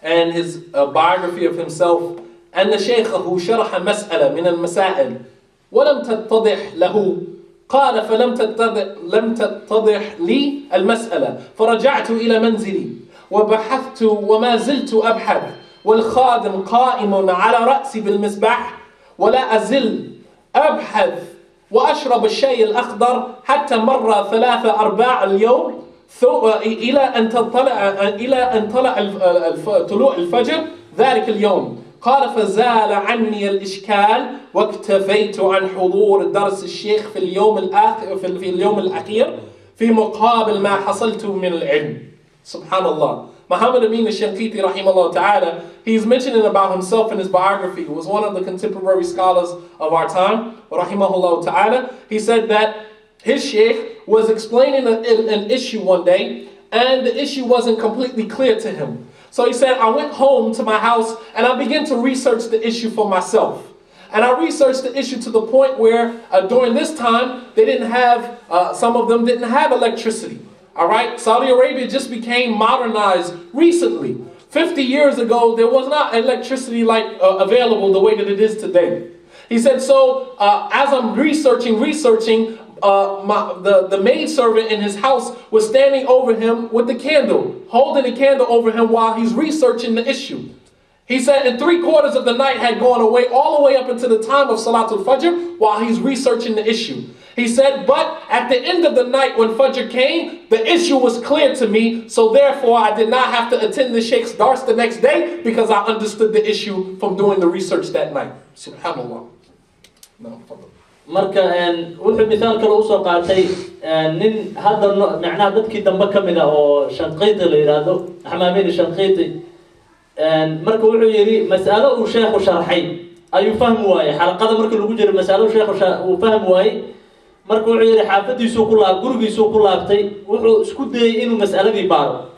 and his biography of himself أن شيخه شرح مسألة من المسائل ولم تتضح له. قال لم تتضح لي المسألة، فرجعت إلى منزلي وبحثت وما زلت أبحث، والخادم قائم على رأسي بالمسبح، ولا أزل أبحث وأشرب الشاي الأخضر حتى مر 3/4 اليوم إلى أن طلع طلوع الفجر ذلك اليوم. قال فزال عني الإشكال واكتفيت عن حضور درس الشيخ في اليوم الأخير في مقابل ما حصلت من العلم. Subhanallah. Muhammad Amin al-Shanqiti rahimahullah ta'ala, he's mentioning about himself in his biography. He was one of the contemporary scholars of our time, rahimahullah ta'ala. He said that his sheikh was explaining an issue one day, and the issue wasn't completely clear to him. So he said, I went home to my house and I began to research the issue for myself. And I researched the issue to the point where during this time, they didn't have, some of them didn't have electricity. All right, Saudi Arabia just became modernized recently. 50 years ago, there was not electricity available the way that it is today. He said, so as I'm researching, the maidservant in his house was standing over him with the candle, holding the candle over him while he's researching the issue. He said, and 3/4 of the night had gone away, all the way up until the time of Salatul Fajr, while he's researching the issue. He said, but at the end of the night when Fajr came, the issue was clear to me, so therefore I did not have to attend the Sheikh's dars the next day because I understood the issue from doing the research that night. Subhanallah. No problem. marka wuxuu misaal kale u soo qaatay nin hadda macnaha dadkii dambe kamid ah oo Shanqiiti la yiraahdo Xamaamin Shanqiiti marka wuxuu yiri mas'alo uu sheekhu sharxay ayuu fahmi waayay xalqada markii lagu jiro mas'alo sheekhu uu fahmi waayay marka wuxuu yiri xaafadiisu ku laab gurigiisu ku laabtay wuxuu isku dayay inuu mas'aladii baaro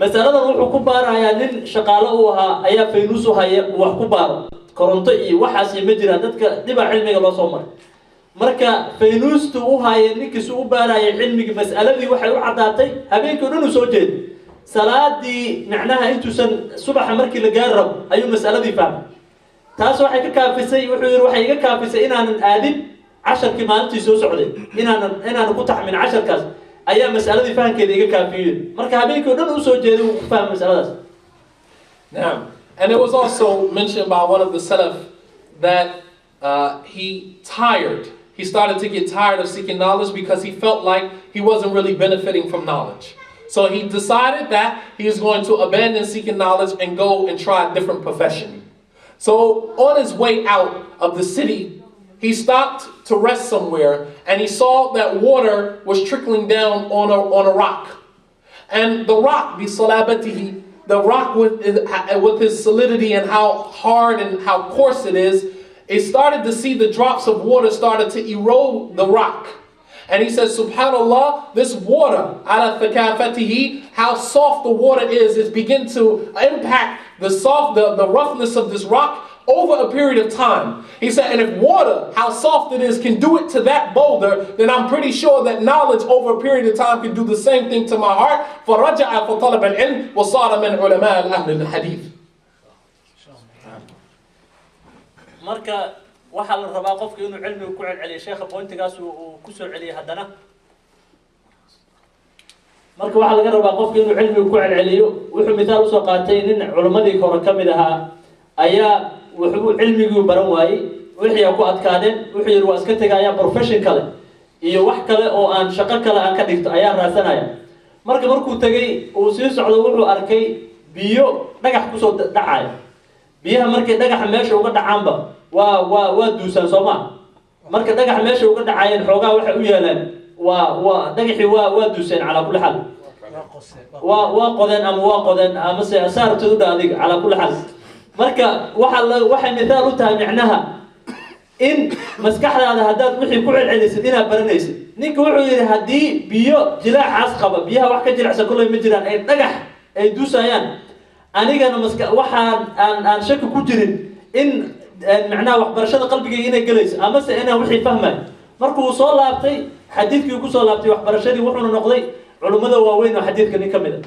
mas'aladan wuxuu ku baarayaa nin shaqaale u ahaa ayaa faynuus u haya wax ku baaro koronto iyo waxaas ma jiraan dadka diba cilmiga loo soo maray marka faynuustu u haya ninkiisu u baarayay cilmiga mas'aladii waxay u cadaatay habeenkii dhan uu soo jeeday salaadii macnaha intuusan subaxa markii la gaar rabo ayuu mas'aladii fahmay taas waxay ka kaafisay wuxuu yiri waxay iga kaafisay inaanan aadin 10 maalintii soo socday inaanan ku taxmin 10kaas ayaa mas'aladii fahankeeda iga kaafiyay marka habeenkii dhan uu soo jeeday uu fahmay mas'aladaas. Now, and it was also mentioned by one of the Salaf that he started to get tired of seeking knowledge because he felt like he wasn't really benefiting from knowledge. So he decided that he is going to abandon seeking knowledge and go and try a different profession. So on his way out of the city, he stopped to rest somewhere and he saw that water was trickling down on a rock. And the rock, bisalabatihi, the rock with his solidity and how hard and how coarse it is, it started to see the drops of water started to erode the rock. And he says, subhanallah, this water, ala thakafatihi, how soft the water is begin to impact the roughness of this rock over a period of time. He said, and if water, how soft it is, can do it to that boulder, then I'm pretty sure that knowledge over a period of time can do the same thing to my heart. فَرَجَعَ فَطَلَبَ الْعِلْمِ وَصَارَ مِنْ عُلَمَاءِ الْأَهْلِ الْحَدِيثِ. marka waxa la rabaa qofka inuu cilmiga ku celceliyo sheekha pointigaas uu ku soo celiyo hadana marka waxa laga rabaa qofka inuu cilmiga ku celceliyo wuxuu midaal u soo qaatay nin culimadii hore kamid ahaa ayaa wuxuu cilmigu baran waayay wixii ku adkaadeen wuxuu yiri waa iska tagaya profession kale iyo wax kale oo aan shaqo kale aan ka dhigto ayaa raasanaya markuu tagay uu sii socdo wuxuu arkay biyo dhagax ku soo dhacay biyaha markay dhagax meesha uga dhacaanba waa duusan Soomaa marka dhagax meesha uga dhacayeen xoogaa waxa u yeelan waa dhagaxi waa duusan ala kulli hal waa qodan ama se asaartu dhaadiga ala kulli hal marka waxa midaal u tahay macnaha in maskaxdaada hadaad wixii ku celcelisid inaad baranaysid ninka wuxuu yiri hadii biyo jilaacaas qaba biyaha wax ka jilicsan kulay ma jiraan ay dhagax ay duusayaan anigana waxaan aan shaki ku jirin in macnaha wax barashada qalbigayga inay galayso ama se inaan wixii fahmay markuu soo laabtay xadiidkii ku soo laabtay wax barashadii wuxuu noqday culimada waaweyn oo xadiidka nin kamid ah.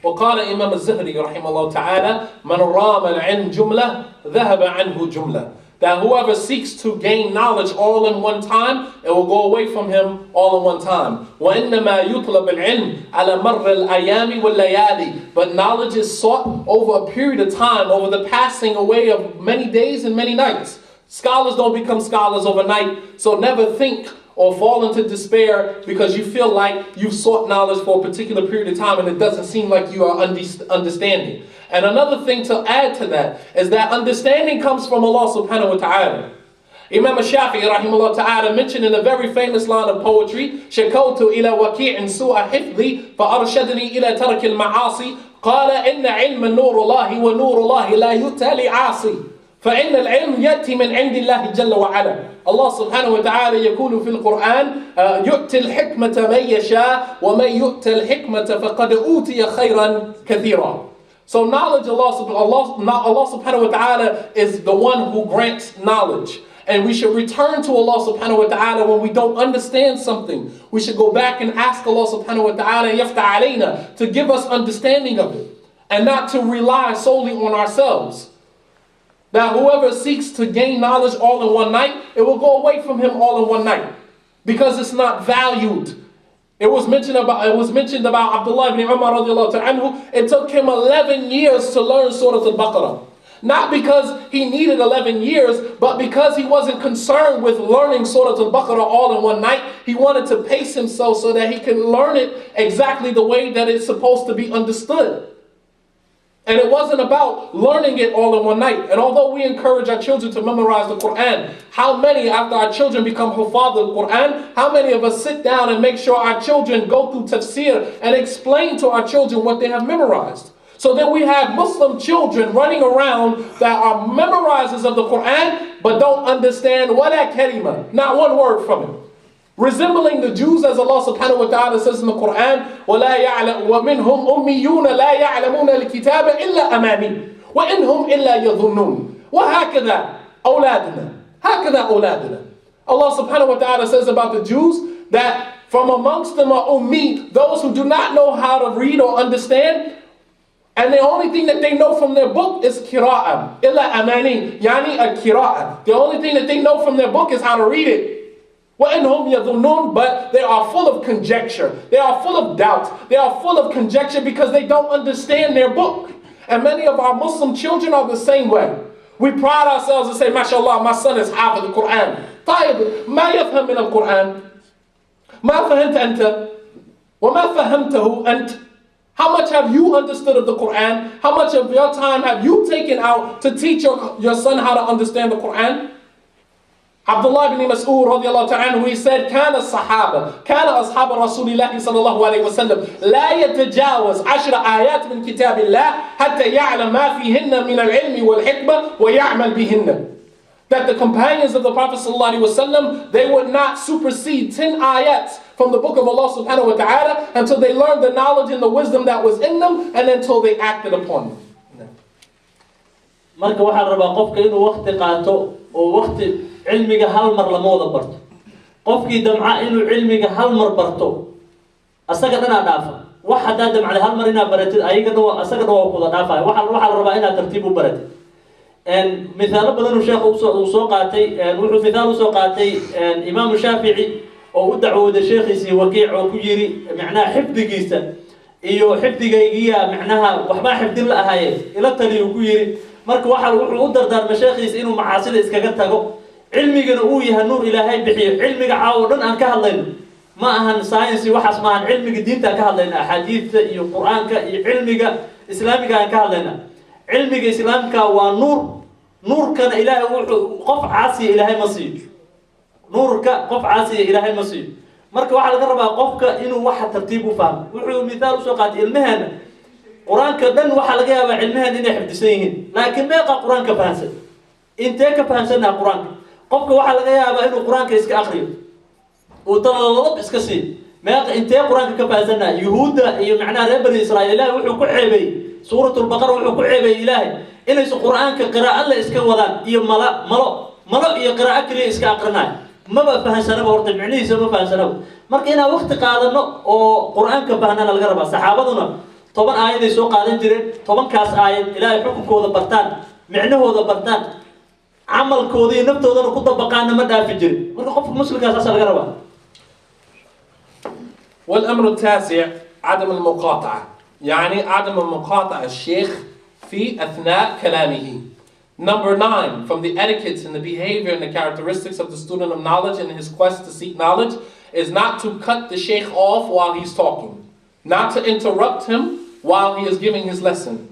وقال إمام الزهري رحمه الله تعالى من رام العلم جملة ذهب عنه جملة. That whoever seeks to gain knowledge all in one time, it will go away from him all in one time. وَإِنَّمَا يُطْلَبُ الْعِلْمِ عَلَى مَرِّ الْأَيَامِ وَاللَّيَالِ. But knowledge is sought over a period of time, over the passing away of many days and many nights. Scholars don't become scholars overnight, so never think or fall into despair because you feel like you've sought knowledge for a particular period of time and it doesn't seem like you are understanding. And another thing to add to that is that understanding comes from Allah subhanahu wa ta'ala. Imam Shadeed rahimahullah ta'ala mentioned in a very famous line of poetry, شَكَوْتُ إِلَى وَكِيعٍ سُوءَ حِفْظِي فَأَرْشَدْنِي إِلَى تَرْكِ الْمَعَاصِي قَالَ إِنَّ عِلْمَ نُورُ اللَّهِ وَنُورُ اللَّهِ لَا يُؤْتَى لِعَاصِي فإن العلم يأتي من عند الله جل وعلا. Allah subhanahu wa ta'ala يقول في القرآن يؤتي الحكمة من يشاء ومن يؤتى الحكمة فقد أوتي خيرا كثيرا. So knowledge, Allah subhanahu wa ta'ala is the one who grants knowledge. And we should return to Allah subhanahu wa ta'ala when we don't understand something. We should go back and ask Allah subhanahu wa ta'ala يفتح علينا to give us understanding of it. And not to rely solely on ourselves. That whoever seeks to gain knowledge all in one night, it will go away from him all in one night. Because it's not valued. It was mentioned about Abdullah ibn Umar radiallahu anhu. It took him 11 years to learn Surah Al-Baqarah. Not because he needed 11 years, but because he wasn't concerned with learning Surah Al-Baqarah all in one night. He wanted to pace himself so that he can learn it exactly the way that it's supposed to be understood. And it wasn't about learning it all in one night. And although we encourage our children to memorize the Quran, how many, after our children become huffaz of the Quran, how many of us sit down and make sure our children go through tafsir and explain to our children what they have memorized? So then we have Muslim children running around that are memorizers of the Quran, but don't understand wala kalima, not one word from it. Resembling the Jews, as Allah subhanahu wa ta'ala says in the Quran, وَمِنْهُمْ أُمِّيُّونَ لَا يَعْلَمُونَ الْكِتَابَ إِلَّا أَمَانِيَّ وَإِنْهُمْ إِلَّا يَظُنُّونَ وَهَكَذَا أَوْلَادُنَا هَكَذَا أَوْلَادُنَا. Allah subhanahu wa ta'ala says about the Jews that from amongst them are ummi, those who do not know how to read or understand, and the only thing that they know from their book is qira'ah. إِلَّا أَمَانِيَّ يعني al-qira'ah. The only thing that they know from their book is how to read it. وَإِنْهُمْ يَظُنُّونَ. But they are full of conjecture. They are full of doubt. They are full of conjecture because they don't understand their book. And many of our Muslim children are the same way. We pride ourselves and say, MashaAllah, my son is hafiz the Quran. طيب, ما يفهم من القرآن؟ ما فهمت أنت؟ وما فهمته أنت? How much have you understood of the Quran? How much of your time have you taken out to teach your son how to understand the Quran? Abdullah ibn Mas'ud radiallahu ta'ala, he said, كان أصحاب رسول الله صلى الله عليه وسلم لا يتجاوز 10 آيات من كتاب الله حتى يعلم ما فيهن من العلم والحكمة ويعمل بهن. That the companions of the Prophet sallallahu alaihi wasallam, they would not supersede 10 ayats from the book of Allah subhanahu wa ta'ala until they learned the knowledge and the wisdom that was in them and until they acted upon them. Marka waxaa rabaa qofka inuu waqti qaato oo waqti cilmiga hal mar lama wada barto. Qofkii damca inuu cilmiga hal mar barto asaga dhanaa dhaafa. Wax hadaa damcday hal mar inaad baratid ayagana asaga dhan waa ku wada dhaafay. Waxaa rabaa inaad tartiib u baratid. مثال بدن الشيخ وسوقاتي وحو مثال وسوقاتي إمام الشافعي أو دعوة الشيخ يسي وكيع وكجري معناه حفظ جيسا إيو حفظ جيجيا معناها وحما حفظ الله هاي إلى تلي وكجري مرك واحد وقدر دار مشايخ يسينو معاصل إسكاجتها علمي جنوي هالنور إلى هاي بحير علمي عاودن أن كهلين ما أهن ساينسي وحس ما أهن علمي الدين تكهلين أحاديث إيو قرآن علمي إسلامي كان كهلين علمي الإسلام كوا نور كان إلهي قف عاصي إلهي مصير نور كقف عاصي إلهي مصير مركب واحد قرب قفك إنه واحد ترتيبه فهم وحول مثال سوقات المهن قرآن كدن واحد لقيها علمهن إنه حفظيهن لكن ما يقع قرآن كفانسن أنت كفانسنها قرآن قفك واحد لقيها إنه قرآن كيسك آخر وطلب إسكسي ما يقع أنت قرآن كفانسنها يهودا معناه ربنا إسرائيل لا وحول كعبي سورة البقرة وحكو عيبي إلهي إنه القرآن كقراءة الله إسكا وذان إيا ملا إيا قراءة كلي إسكا أقرناي ما بفهم سنبه ورطب معنيه ما بفهم سنبه مرك إنا وقت قادنا أو قرآن كفهنا للغربة صحابتنا toban aayad ay soo qaadan jireen tobankaas aayad ilaahay xukunkooda bartaan micnahooda bartaan camalkooda iyo naftoodana ku dabaqaana ma dhaafi jirin marka qofka muslimkaas asaa laga rabaa. والأمر التاسع عدم المقاطعة يعني عدم مقاطعة الشيخ في أثناء كلامه. Number 9, from the etiquettes and the behavior and the characteristics of the student of knowledge in his quest to seek knowledge is not to cut the sheikh off while he's talking, not to interrupt him while he is giving his lesson.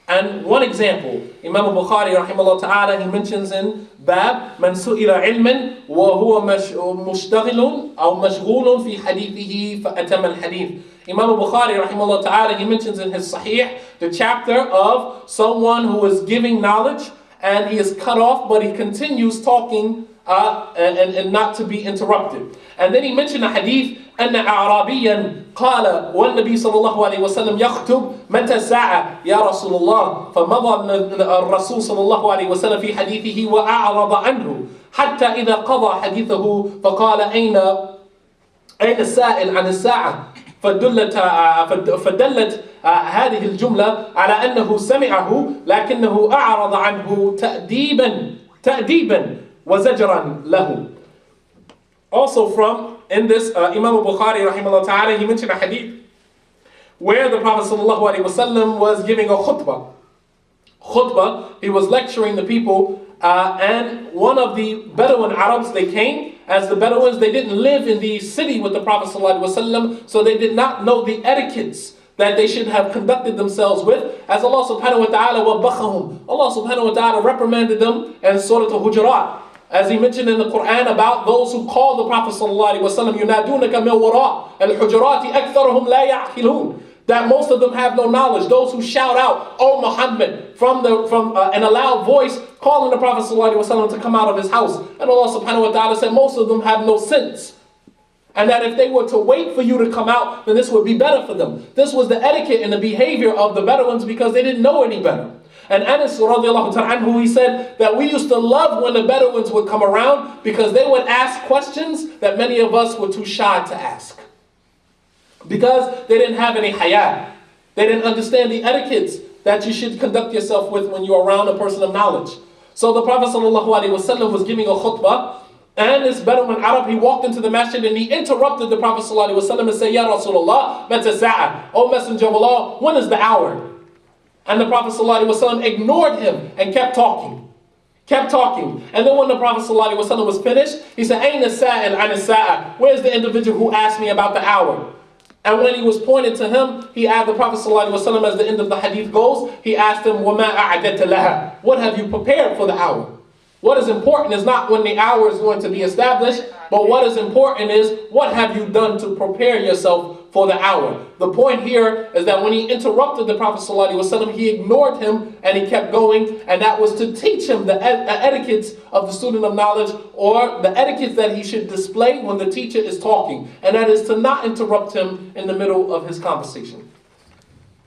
And one example, Imam Bukhari rahimahullah ta'ala, he mentions in Bab, Man su'ila ilman wa huwa mushtaghilun aw mashghulun fi hadithihi fa atama al-hadith. Imam Bukhari rahimahullah ta'ala, he mentions in his Sahih the chapter of someone who is giving knowledge and he is cut off, but he continues talking and not to be interrupted. And then he mentioned a hadith, أن أعرابيا قال والنبي صلى الله عليه وسلم يخطب متى الساعة يا رسول الله فمضى الرسول صلى الله عليه وسلم في حديثه وأعرض عنه حتى إذا قضى حديثه فقال أين السائل عن الساعة فدلت هذه الجملة على أنه سمعه لكنه أعرض عنه تأديبا وزجرا له. Also from in this Imam Bukhari rahimahullah ta'ala, he mentioned a hadith where the Prophet sallallahu alaihi wasallam was giving a khutbah. He was lecturing the people and one of the Bedouin Arabs, they came. As the Bedouins, they didn't live in the city with the Prophet sallallahu alaihi wasallam, so they did not know the etiquettes that they should have conducted themselves with. As Allah subhanahu wa ta'ala wabakhahum, Allah subhanahu wa ta'ala reprimanded them in Surah Al-Hujurat. As he mentioned in the Quran about those who call the Prophet sallallahu alaihi wasallam, يُنَادُونَكَ مِنْ وَرَاءِ الْحُجُرَاتِ أَكْثَرُهُم لَا يَعْقِلُونَ. That most of them have no knowledge. Those who shout out, "Oh Muhammad," from in a loud voice, calling the Prophet sallallahu alaihi wasallam to come out of his house. And Allah subhanahu wa ta'ala said most of them have no sense. And that if they were to wait for you to come out, then this would be better for them. This was the etiquette and the behavior of the Bedouins because they didn't know any better. And Anas radiallahu ta'ala anhu, he said that we used to love when the Bedouins would come around because they would ask questions that many of us were too shy to ask. Because they didn't have any hayat. They didn't understand the etiquettes that you should conduct yourself with when you're around a person of knowledge. So the Prophet sallallahu alaihi wasallam was giving a khutbah, and this Bedouin Arab, he walked into the masjid and he interrupted the Prophet sallallahu alaihi wasallam and said, "Ya Rasulullah, mata sa'a, O Messenger of Allah, when is the hour?" And the Prophet ﷺ ignored him and kept talking. And then when the Prophet ﷺ was finished, he said, "Aina sa'il an as-sa'a?" Where's the individual who asked me about the hour? And when he was pointed to him, he asked the Prophet ﷺ, as the end of the hadith goes, he asked him, وَمَا أَعْدَدْتَ لَهَا? What have you prepared for the hour? What is important is not when the hour is going to be established, but what is important is what have you done to prepare yourself for the hour. The point here is that when he interrupted the Prophet ﷺ, he ignored him and he kept going, and that was to teach him the etiquettes of the student of knowledge, or the etiquettes that he should display when the teacher is talking, and that is to not interrupt him in the middle of his conversation.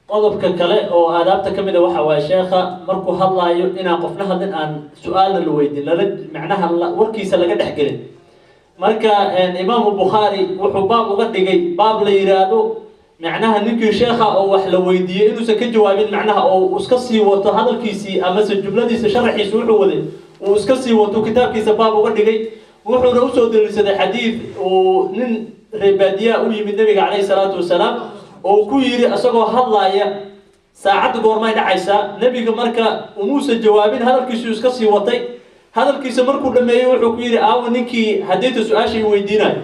qodobka kale oo aadaabta kamid ah waxa waa sheekha markuu hadlaayo inaan qofna hadin aan su'aal la weydiin lala macnaha warkiisa laga dhaxgelin marka Imam Bukhari wuxuu baab uga dhigay baab la yiraahdo macnaha ninkii sheekha oo wax la weydiiyay inuu ka jawaabin macnaha oo iska sii wato hadalkiisii ama jumladiisa sharaxiisa wuxuu waday oo iska sii wato kitaabkiisa baab uga dhigay wuxuuna u soo daliishaday xadiis oo nin reebadiya u yimid nabiga kaleey salaatu wasalaam oo ku yiri asagoo hadlaaya saacad goormay dhacaysa nabiga marka umuusa jawaabin hadalkiisu iska sii watay hadalkiisa markuu dhameeyay wuxuu ku yiri aaw ninkii hadayta su'aashay weydiinay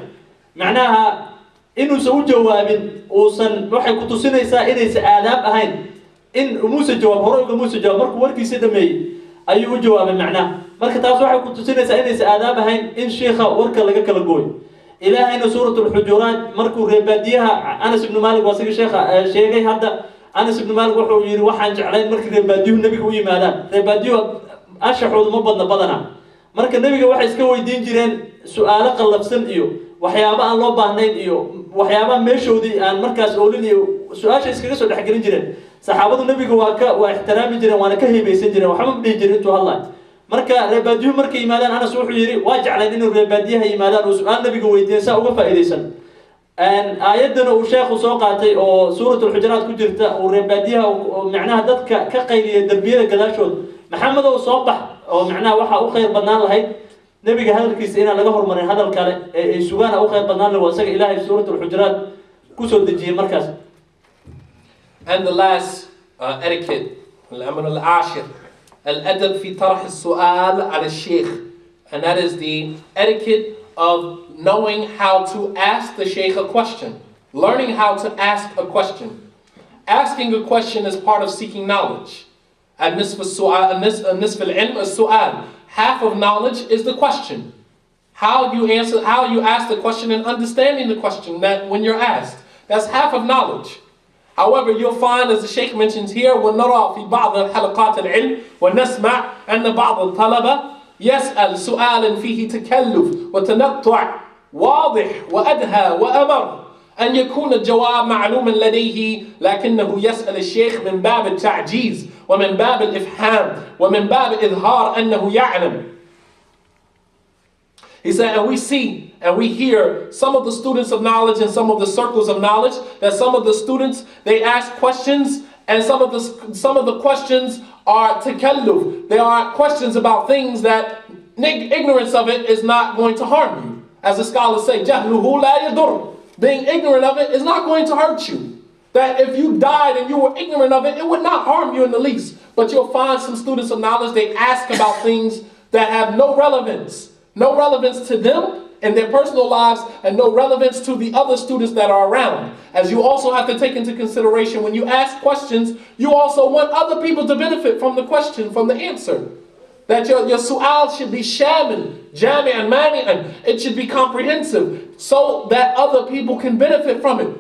macnaha inuu soo jawaabin oosan waxay ku tusinaysaa inaysan aadaab ahayn in umuusa jawaab hore uga muusa jawaab markuu warkiisa dhameeyay ayuu jawaabay macnaha marka taas waxay ku tusinaysaa inaysan aadaab ahayn in sheekha warka laga kala gooyo إلهنا سورة الحجرات مركو رباديها أنس بن مالك واسق الشيخ شيخي هذا أنس بن مالك وحو يروح وحن جعلين مركو رباديه النبي هو يمانا رباديه أشحوا المبضنا بدنا مركو النبي واحد يسكوي دين جيران سؤال قلب سن إيو وحيابا الله بهنين إيو وحيابا ميشو دي أن مركز أولين إيو سؤال شيء يسكوي سؤال حقين جيران صحابة النبي واحترام جيران وانا كهي بيسن جيران وحمد بي جيران تو هالله marka reebadiyo markay yimaadaan Anas wuxuu yiri waa jeclaan inuu reebadiyaha yimaadaan oo su'aal nabiga weydiiyo saa uga faa'iideysan آياتنا وشيخ وسوقاتي أو سورة الحجرات كجرت ورباديها ومعناها ذاتك كقيل الدربية كذاشون محمد وصبح أو معناها وحى أو خير بدنا له نبي هذا الكيسين على جهر من هذا الكلام سجان أو خير بدنا له وسق إلهي سورة الحجرات كسر دجي مركز. And the last etiquette الأمر العاشر الأدب في طرح السؤال على الشيخ, and that is the etiquette of knowing how to ask the sheikh a question, learning how to ask a question. Asking a question is part of seeking knowledge. النصف العلم السؤال. Half of knowledge is the question. How you ask the question and understanding the question that when you're asked. That's half of knowledge. However, you'll find, as the sheikh mentions here, وَنَرَى فِي بَعْضِ حَلَقَاتِ الْعِلْمِ وَنَسْمَعْ أَنَّ بَعْض الطَّلَبَةِ يسأل سؤالا فيه تكلف وتنطع واضح وأدهى وأمر أن يكون الجواب معلوما لديه لكنه يسأل الشيخ من باب التعجيز ومن باب الإفهام ومن باب إظهار أنه يعلم. He said, and we see and we hear some of the students of knowledge and some of the circles of knowledge that some of the students, they ask questions, and some of the questions are takalluf. They are questions about things that ignorance of it is not going to harm you. As the scholars say, jahluhu la yadur. Being ignorant of it is not going to hurt you. That if you died and you were ignorant of it, it would not harm you in the least. But you'll find some students of knowledge, they ask about things that have no relevance. No relevance to them in their personal lives and no relevance to the other students that are around. As you also have to take into consideration when you ask questions, you also want other people to benefit from the question, from the answer. That your su'al should be shamin, jami' and mani'an. It should be comprehensive so that other people can benefit from it.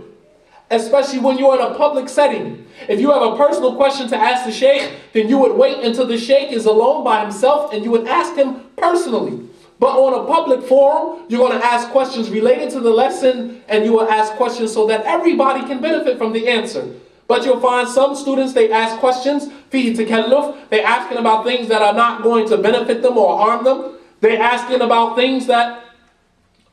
Especially when you're in a public setting. If you have a personal question to ask the sheikh, then you would wait until the sheikh is alone by himself and you would ask him personally. But on a public forum, you're going to ask questions related to the lesson and you will ask questions so that everybody can benefit from the answer. But you'll find some students, they ask questions, fi takalluf, they're asking about things that are not going to benefit them or harm them. They're asking about things that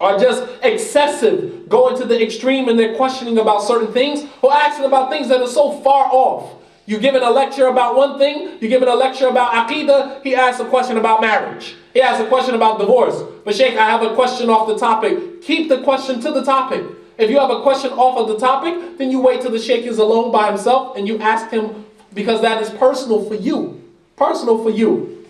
are just excessive, going to the extreme and they're questioning about certain things, or asking about things that are so far off. You're giving a lecture about one thing, you're giving a lecture about aqidah, he asks a question about marriage. He asks a question about divorce. But Sheikh, I have a question off the topic. Keep the question to the topic. If you have a question off of the topic, then you wait till the Sheikh is alone by himself and you ask him because that is personal for you. Personal for you.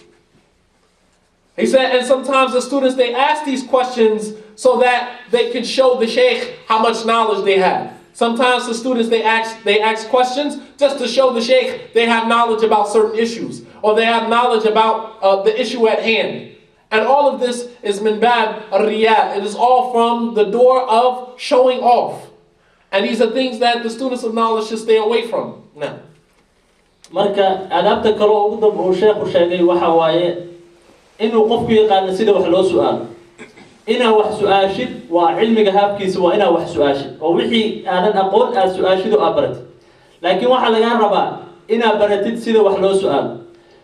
He said, and sometimes the students, they ask these questions so that they can show the Sheikh how much knowledge they have. Sometimes the students, they ask questions just to show the sheikh they have knowledge about certain issues, or they have knowledge about the issue at hand. And all of this is min bab ar-riya. It is all from the door of showing off. And these are things that the students of knowledge should stay away from. Now. marka adaabta kale ugu dambeeyo sheekhu sheegay waxa waaye inuu qofku yaqaan sida wax loo su'aalo. إنا wax su'aashid waa cilmiga habkiisa waa inaa wax su'aashid oo wixii aanan aqoon aad su'aashid oo abaratid laakiin waxa laga rabaa inaa baratid sida wax loo su'aalo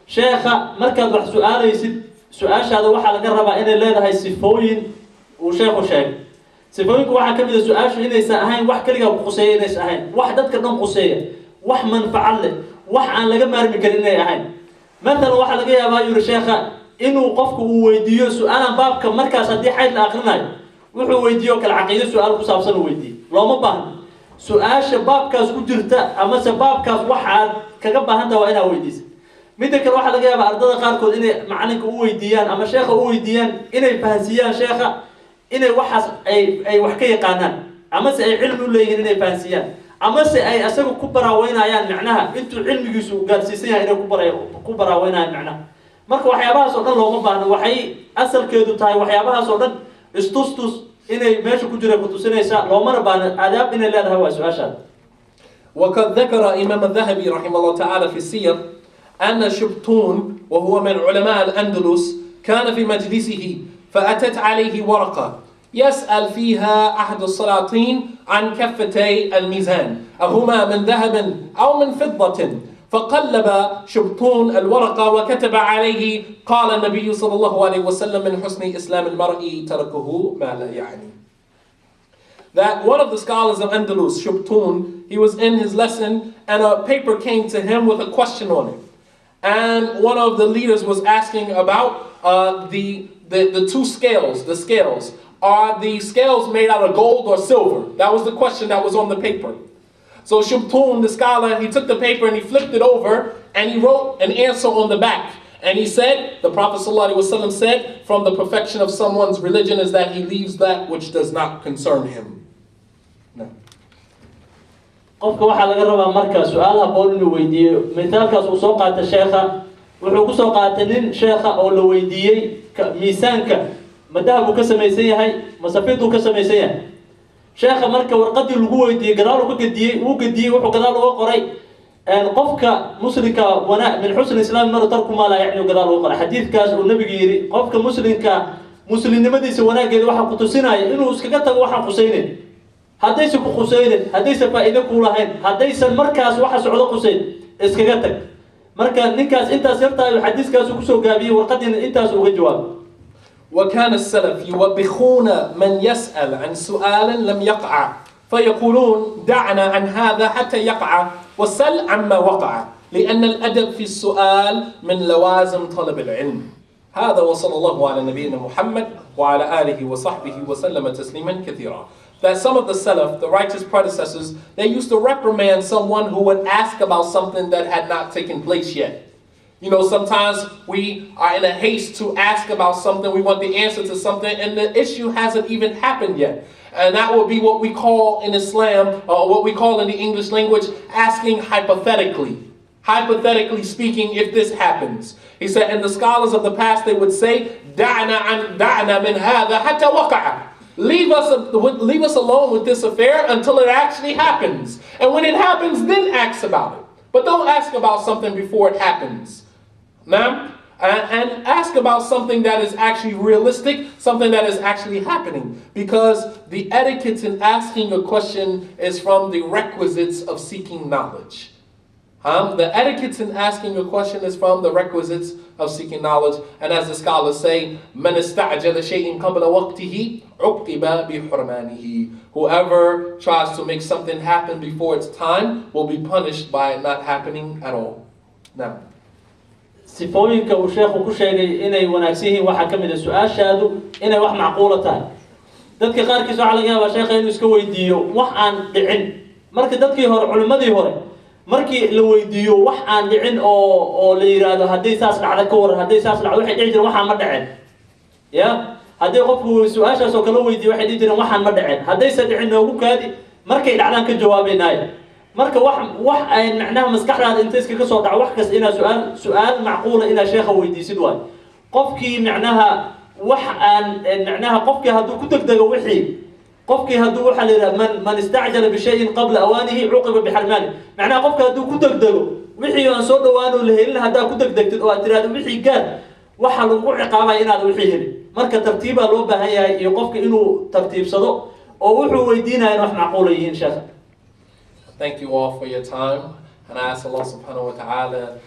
sheekha markaad wax su'aalaysid su'aashaada waxa laga rabaa inay leedahay sifooyin uu sheekhu sheegay sifooyinku waxa kamid ah su'aashu inaysan ahayn wax kaliya ku quseeyo inaysan ahayn wax dadka dhan quseeyo wax manfaco leh wax aan laga maarmi karin inay ahayn مثلا waxa laga yaabaa yiri sheekha inuu qofku uu weydiiyo su'aalan baabka markaas hadii xayd la aqrinayo wuxuu weydiiyo kala caqiido su'aal ku saabsan uu weydiiyo looma baahna su'aasha baabkaas ku jirta ama sababkaas waxa kaga baahantaa waa inaad weydiiso midda kale waxa laga yaabaa ardada qaar kood inay macalinka u weydiiyaan ama sheekha u weydiiyaan inay fahansiyaan sheekha inay waxaas ay wax ka yaqaanaan ama se ay cilmi u leeyihiin inay fahansiyaan ama se ay asagu ku baraaweynayaan macnaha intuu cilmigiisu gaarsiisan yahay inay ku baraaweynayaan macnaha marka waxyaabahaas oo dhan looma baahna waxay asalkeedu tahay waxyaabahaas oo dhan istustus inay meesha ku jira ku tusinaysa loomana baahna aadaab inay leedahay waa su'aashaada. وقد ذكر إمام الذهبي رحمه الله تعالى في السير أن شبتون وهو من علماء الأندلس كان في مجلسه فأتت عليه ورقة يسأل فيها أحد السلاطين عن كفتي الميزان أهما من ذهب أو من فضة فقلب شبتون الورقة وكتب عليه قال النبي صلى الله عليه وسلم من حسن إسلام المرء تركه ما لا يعني. that one of the scholars of Andalus, Shubtun, he was in his lesson and a paper came to him with a question on it. And one of the leaders was asking about the two scales, the scales. Are the scales made out of gold or silver? That was the question that was on the paper. So Shubtun, the scholar, he took the paper and he flipped it over and he wrote an answer on the back. And he said, the Prophet ﷺ said, from the perfection of someone's religion is that he leaves that which does not concern him. No. qofka waxaa laga rabaa marka su'aal haboon inuu weydiiyo mitaalkaas uu soo qaatay sheekha wuxuu ku soo qaatay nin sheekha oo la weydiiyey miisaanka madahab uu ka samaysan yahay masafid uu ka samaysan yahay sheekha marka warqadii lagu weydiiyey gadaal uu ka gadiyey wuxuu gadaal uga qoray qofka muslimka wana min xusn islaam mar tarku ma la yaani gadaal uga qoray xadiidkaas uu nabiga yiri qofka muslimnimadiisa wanaageeda waxa ku tusinaya inuu iskaga tago waxa Xuseynin haddaysan ku Xuseynin haddaysan faa'iido ku lahayn haddaysan markaas waxa socdo Xuseyn iskaga tag marka ninkaas intaas yartaa uu xadiiskaas ku soo gaabiyay warqadiina intaas uga jawaab وكان السلف يوبخون من يسأل عن سؤال لم يقع فيقولون دعنا عن هذا حتى يقع وسل عما وقع لأن الأدب في السؤال من لوازم طلب العلم. هذا وصلى الله على نبينا محمد وعلى آله وصحبه وسلم تسليما كثيرا. That some of the Salaf, the righteous predecessors, they used to reprimand someone who would ask about something that had not taken place yet. You know, sometimes we are in a haste to ask about something, we want the answer to something, and the issue hasn't even happened yet. And that would be what we call in Islam, or what we call in the English language, asking hypothetically. Hypothetically speaking, if this happens. He said, and the scholars of the past, they would say, دَعْنَا مِنْ هَذَا حَتَّى وَقَعَ. Leave us alone with this affair until it actually happens. And when it happens, then ask about it. But don't ask about something before it happens. Now, and ask about something that is actually realistic, something that is actually happening. Because the etiquette in asking a question is from the requisites of seeking knowledge. The etiquette in asking a question is from the requisites of seeking knowledge. And as the scholars say, مَنْ اسْتَعْجَلَ شَيْءٍ قَبْلَ وَقْتِهِ عُقِّبَ بِحُرْمَانِهِ. Whoever tries to make something happen before its time will be punished by it not happening at all. Now. sifooyinka uu sheekhu ku sheegay inay wanaagsan yihiin waxa kamid ah su'aashaadu inay wax macquul tahay dadka qaarkiis waxa laga yaabaa sheekha inuu iska weydiiyo wax aan dhicin marka dadkii hore culimadii hore markii la weydiiyo wax aan dhicin oo la yiraahdo haddii saas dhacdo ka war haddii saas dhacdo waxay dhici jireen waxaan ma dhicin ya haddii qofku su'aashaas oo kala weydiiyo waxay dhici jireen waxaan ma dhicin haddaysan dhicin noogu kaadi markay dhacdaan ka jawaabeynaayo marka wax ay macnaha maskaxdaada inta iska ka soo dhaco wax kas ina su'aal macquula ina sheekha weydiisid waay qofkii macnaha wax aan macnaha qofkii haduu ku degdego wixii qofkii haduu waxa la yiraahdo man istacjala bi shay'in qabla awanihi uqiba bi harmani macnaha qofka haduu ku degdego wixii aan soo dhawaano la helin hadaa ku degdegtid oo aad tiraahdo wixii gaar waxa lagu ciqaabay inaad wixii helin marka tartiib loo baahan yahay iyo qofka inuu tartiibsado oo wuxuu weydiinayo wax macquul yihiin sheekha. Thank you all for your time, and I ask Allah subhanahu wa ta'ala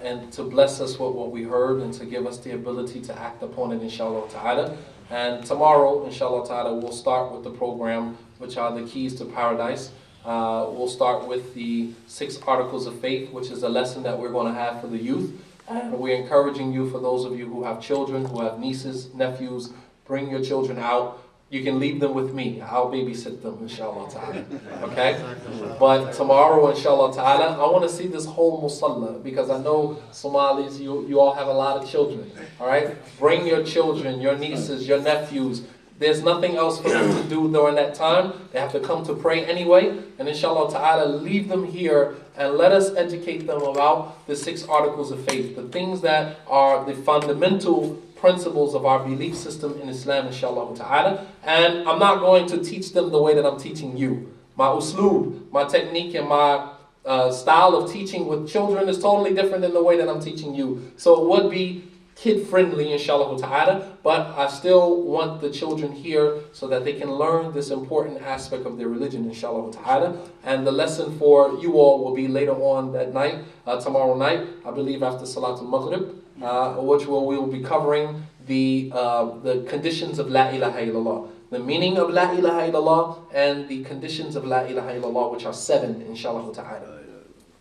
and to bless us with what we heard and to give us the ability to act upon it, inshallah ta'ala. And tomorrow, inshallah ta'ala, we'll start with the program, which are the keys to paradise. We'll start with the 6 articles of faith, which is a lesson that we're going to have for the youth. And we're encouraging you, for those of you who have children, who have nieces, nephews, bring your children out. You can leave them with me. I'll babysit them, inshallah ta'ala. Okay? But tomorrow, inshallah ta'ala, I want to see this whole musalla, because I know Somalis, you all have a lot of children. Alright? Bring your children, your nieces, your nephews. There's nothing else for them to do during that time. They have to come to pray anyway. And inshallah ta'ala, leave them here and let us educate them about the 6 articles of faith. The things that are the fundamental principles of our belief system in Islam, inshallah ta'ala. And I'm not going to teach them the way that I'm teaching you. My usloob, my technique, and my style of teaching with children is totally different than the way that I'm teaching you. So it would be kid-friendly, inshallah ta'ala, but I still want the children here so that they can learn this important aspect of their religion, inshallah ta'ala. And the lesson for you all will be later on that night, tomorrow night, I believe after Salatul Maghrib, which we will be covering the conditions of La ilaha illallah. the meaning of La ilaha illallah and the conditions of La ilaha illallah, which are 7, inshallah ta'ala.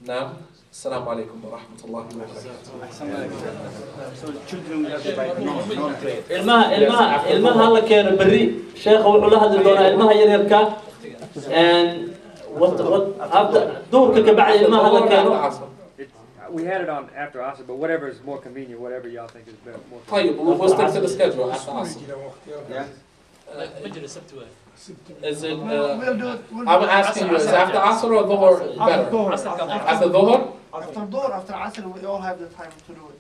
Now, Assalamu alaikum wa rahmatullahi wa barakatuh. So children have the right not pray. ilmaha hala keeno berri sheekha wuxuu la hadli doonaa ilmaha yaryarka and what after duhurka ka bacdi ilmaha hala keeno. We had it on after Asr, but whatever is more convenient, whatever y'all think is better. More طيب, we'll stick to the schedule after Asr. Yeah. Is it, We'll do it. I'm asking you, is after Asr or Dhuhr better? After Dhuhr? After Dhuhr, after Asr, we all have the time to do it.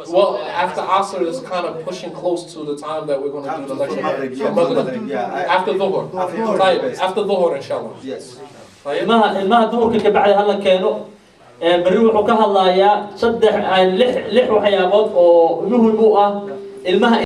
So, Well, after Asr is kind of pushing close to the time that we're going to do the lecture. Maghrib, yeah. After Dhuhr. طيب, after Dhuhr, inshallah. Yes. طيب. ilmaha duhurka ka bacdi hala keeno berri wuxuu ka hadlayaa lix waxyaabood oo muhim u ah ilmaha